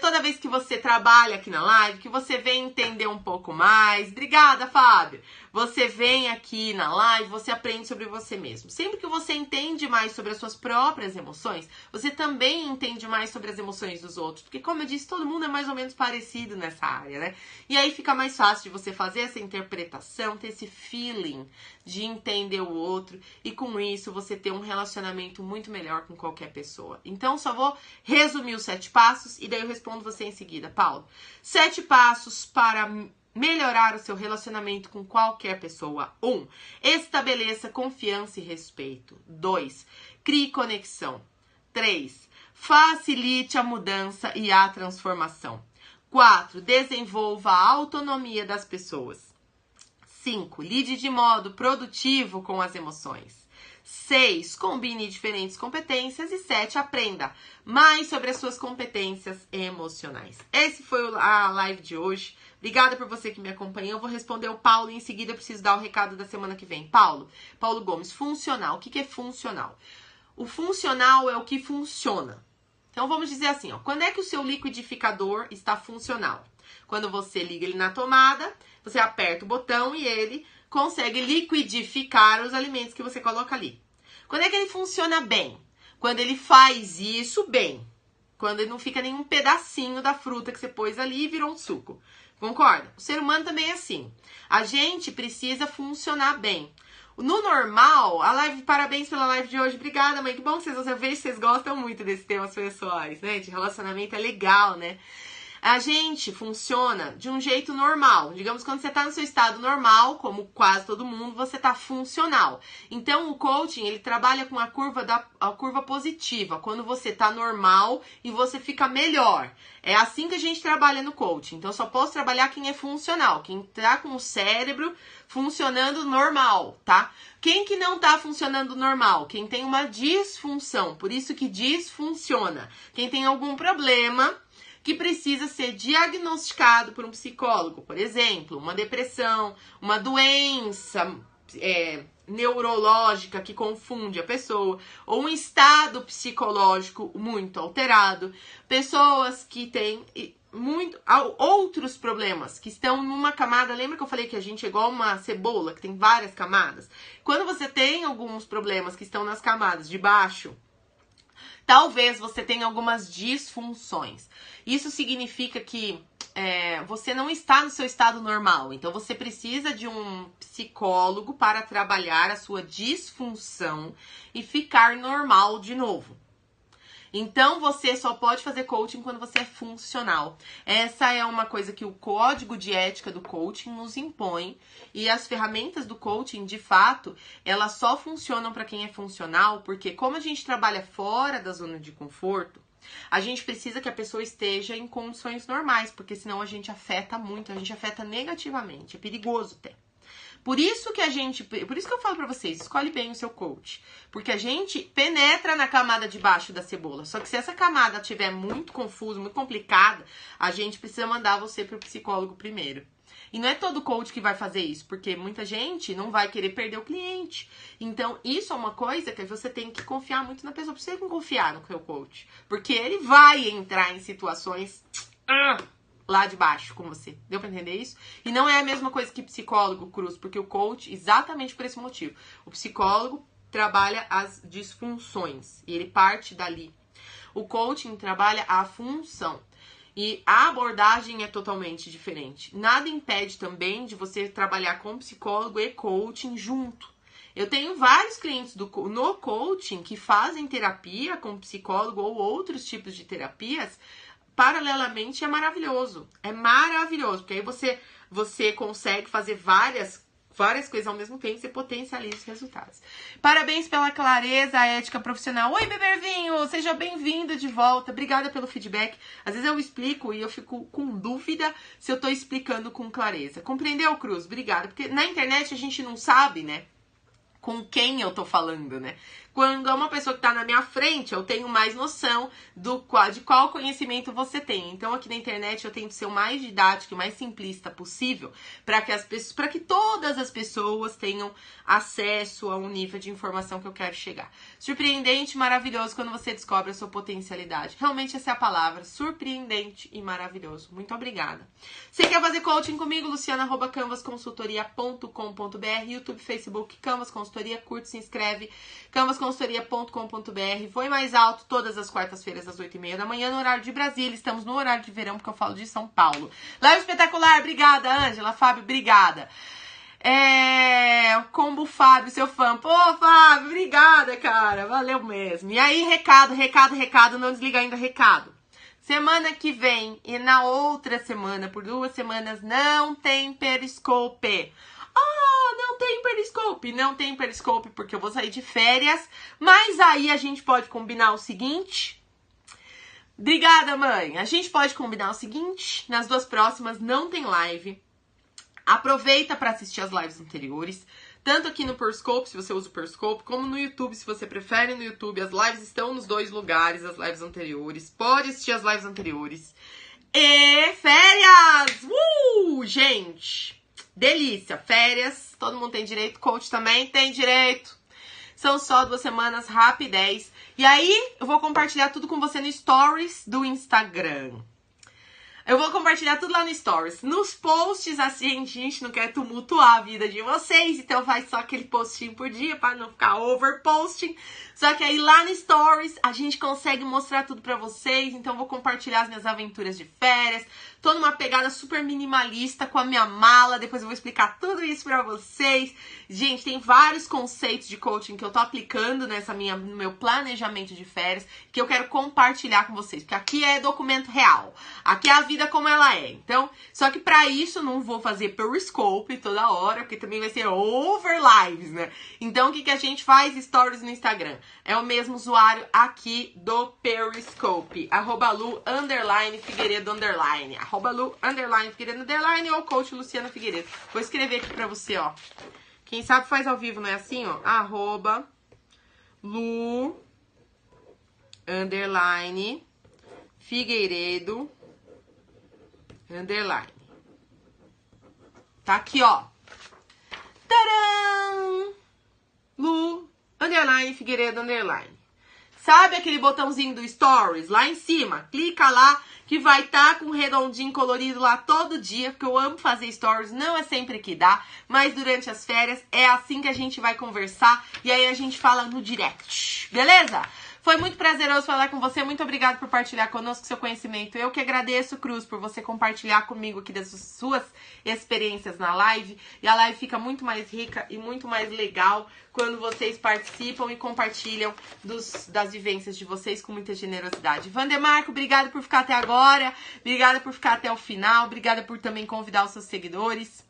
Toda vez que você trabalha aqui na live, que você vem entender um pouco mais. Obrigada, Fábio. Você vem aqui na live, você aprende sobre você mesmo. Sempre que você entende mais sobre as suas próprias emoções, você também entende mais sobre as emoções dos outros. Porque, como eu disse, todo mundo é mais ou menos parecido nessa área, né? E aí fica mais fácil de você fazer essa interpretação, ter esse feeling de entender o outro. E com isso, você ter um relacionamento muito melhor com qualquer pessoa. Então, só vou resumir os 7 passos e daí eu respondo você em seguida, Paulo. 7 passos para melhorar o seu relacionamento com qualquer pessoa. 1. Estabeleça confiança e respeito. 2. Crie conexão. 3. Facilite a mudança e a transformação. 4. Desenvolva a autonomia das pessoas. 5. Lide de modo produtivo com as emoções. 6. Combine diferentes competências. E 7. Aprenda mais sobre as suas competências emocionais. Esse foi a live de hoje. Obrigada por você que me acompanhou. Eu vou responder o Paulo e em seguida eu preciso dar o recado da semana que vem. Paulo Gomes, funcional. O que é funcional? O funcional é o que funciona. Então vamos dizer assim, ó, quando é que o seu liquidificador está funcional? Quando você liga ele na tomada, você aperta o botão e ele consegue liquidificar os alimentos que você coloca ali. Quando é que ele funciona bem? Quando ele faz isso bem. Quando ele não fica nenhum pedacinho da fruta que você pôs ali e virou um suco. Concorda? O ser humano também é assim. A gente precisa funcionar bem. No normal, a live, parabéns pela live de hoje. Obrigada, mãe. Que bom que eu vejo que vocês gostam muito desses temas pessoais, né? De relacionamento é legal, né? A gente funciona de um jeito normal. Digamos, quando você está no seu estado normal, como quase todo mundo, você está funcional. Então, o coaching, ele trabalha com a curva positiva. Quando você está normal e você fica melhor. É assim que a gente trabalha no coaching. Então, só posso trabalhar quem é funcional. Quem tá com o cérebro funcionando normal, tá? Quem que não tá funcionando normal? Quem tem uma disfunção. Por isso que disfunciona. Quem tem algum problema que precisa ser diagnosticado por um psicólogo, por exemplo, uma depressão, uma doença neurológica que confunde a pessoa, ou um estado psicológico muito alterado, pessoas que têm outros problemas que estão numa camada. Lembra que eu falei que a gente é igual uma cebola, que tem várias camadas? Quando você tem alguns problemas que estão nas camadas de baixo, talvez você tenha algumas disfunções. Isso significa que você não está no seu estado normal. Então, você precisa de um psicólogo para trabalhar a sua disfunção e ficar normal de novo. Então, você só pode fazer coaching quando você é funcional. Essa é uma coisa que o código de ética do coaching nos impõe. E as ferramentas do coaching, de fato, elas só funcionam para quem é funcional, porque como a gente trabalha fora da zona de conforto, a gente precisa que a pessoa esteja em condições normais, porque senão a gente afeta muito, a gente afeta negativamente. É perigoso até. Por isso que eu falo pra vocês, escolhe bem o seu coach. Porque a gente penetra na camada de baixo da cebola. Só que se essa camada estiver muito confusa, muito complicada, a gente precisa mandar você pro psicólogo primeiro. E não é todo coach que vai fazer isso, porque muita gente não vai querer perder o cliente. Então, isso é uma coisa que você tem que confiar muito na pessoa. Você tem que confiar no seu coach. Porque ele vai entrar em situações lá de baixo com você. Deu pra entender isso? E não é a mesma coisa que psicólogo, Cruz, porque o coach, exatamente por esse motivo. O psicólogo trabalha as disfunções e ele parte dali. O coaching trabalha a função. E a abordagem é totalmente diferente. Nada impede também de você trabalhar com psicólogo e coaching junto. Eu tenho vários clientes no coaching que fazem terapia com psicólogo ou outros tipos de terapias paralelamente. É maravilhoso. É maravilhoso, porque aí você consegue fazer várias coisas ao mesmo tempo, você potencializa os resultados. Parabéns pela clareza, a ética profissional. Oi, bebervinho, seja bem-vindo de volta. Obrigada pelo feedback. Às vezes eu explico e eu fico com dúvida se eu tô explicando com clareza. Compreendeu, Cruz? Obrigada. Porque na internet a gente não sabe, né? com quem eu tô falando, né? Quando é uma pessoa que tá na minha frente, eu tenho mais noção de qual conhecimento você tem. Então, aqui na internet, eu tento ser o mais didático e mais simplista possível para que todas as pessoas tenham acesso a um nível de informação que eu quero chegar. Surpreendente e maravilhoso quando você descobre a sua potencialidade. Realmente essa é a palavra, surpreendente e maravilhoso. Muito obrigada. Você quer fazer coaching comigo? Luciana@canvasconsultoria.com.br, YouTube, Facebook, Canvas Consultoria, curte, se inscreve, canvasconsultoria.com.br. Foi mais alto todas as quartas-feiras às 8h30 da manhã no horário de Brasília. Estamos no horário de verão porque eu falo de São Paulo. Live espetacular, obrigada, Ângela, Fábio, obrigada. Combo Fábio, seu fã. Pô, Fábio, obrigada, cara. Valeu mesmo. E aí, recado, não desliga ainda, recado. Semana que vem e na outra semana, por 2 semanas, não tem Periscope. Não tem Periscope porque eu vou sair de férias. Mas aí a gente pode combinar o seguinte. Obrigada, mãe. A gente pode combinar o seguinte. Nas 2 próximas não tem live. Aproveita para assistir as lives anteriores. Tanto aqui no Periscope, se você usa o Periscope, como no YouTube, se você prefere no YouTube. As lives estão nos 2 lugares, as lives anteriores. Pode assistir as lives anteriores. E férias! Gente! Delícia! Férias, todo mundo tem direito. Coach também tem direito. São só 2 semanas, rapidez. E aí, eu vou compartilhar tudo com você no Stories do Instagram. Eu vou compartilhar tudo lá no Stories. Nos posts, assim, a gente não quer tumultuar a vida de vocês, então faz só aquele postinho por dia para não ficar overposting. Só que aí lá no Stories a gente consegue mostrar tudo pra vocês. Então eu vou compartilhar as minhas aventuras de férias. Tô numa pegada super minimalista com a minha mala. Depois eu vou explicar tudo isso pra vocês. Gente, tem vários conceitos de coaching que eu tô aplicando no meu planejamento de férias, que eu quero compartilhar com vocês. Porque aqui é documento real. Aqui é a vida como ela é. Então, só que pra isso não vou fazer Periscope toda hora, porque também vai ser over lives, né? Então, o que a gente faz? Stories no Instagram. É o mesmo usuário aqui do Periscope. @Lu_Figueiredo_. @Lu_Figueiredo_ ou coach Luciana Figueiredo. Vou escrever aqui pra você, ó. Quem sabe faz ao vivo, não é assim, ó? @Lu_Figueiredo_. Tá aqui, ó. Tcharam! Lu_Figueiredo_. Sabe aquele botãozinho do Stories lá em cima? Clica lá que vai estar com um redondinho colorido lá todo dia, porque eu amo fazer Stories, não é sempre que dá, mas durante as férias é assim que a gente vai conversar e aí a gente fala no direct, beleza? Foi muito prazeroso falar com você. Muito obrigada por partilhar conosco seu conhecimento. Eu que agradeço, Cruz, por você compartilhar comigo aqui das suas experiências na live. E a live fica muito mais rica e muito mais legal quando vocês participam e compartilham das vivências de vocês com muita generosidade. Vandemarco, obrigada por ficar até agora. Obrigada por ficar até o final. Obrigada por também convidar os seus seguidores.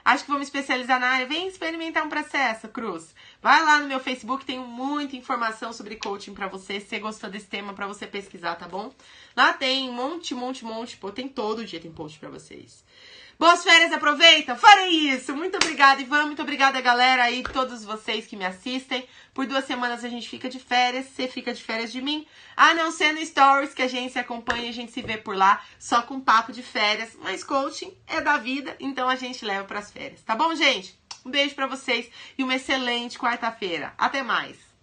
Acho que vou me especializar na área. Vem experimentar um processo, Cruz. Vai lá no meu Facebook, tem muita informação sobre coaching pra você. Se você gostou desse tema, pra você pesquisar, tá bom? Lá tem monte. Pô, tem todo dia tem post pra vocês. Boas férias, aproveita! Farei isso! Muito obrigada, Ivan. Muito obrigada, galera aí, todos vocês que me assistem. Por 2 semanas a gente fica de férias. Você fica de férias de mim. A não ser no Stories, que a gente se acompanha e a gente se vê por lá, só com papo de férias. Mas coaching é da vida, então a gente leva pras férias. Tá bom, gente? Um beijo pra vocês e uma excelente quarta-feira. Até mais!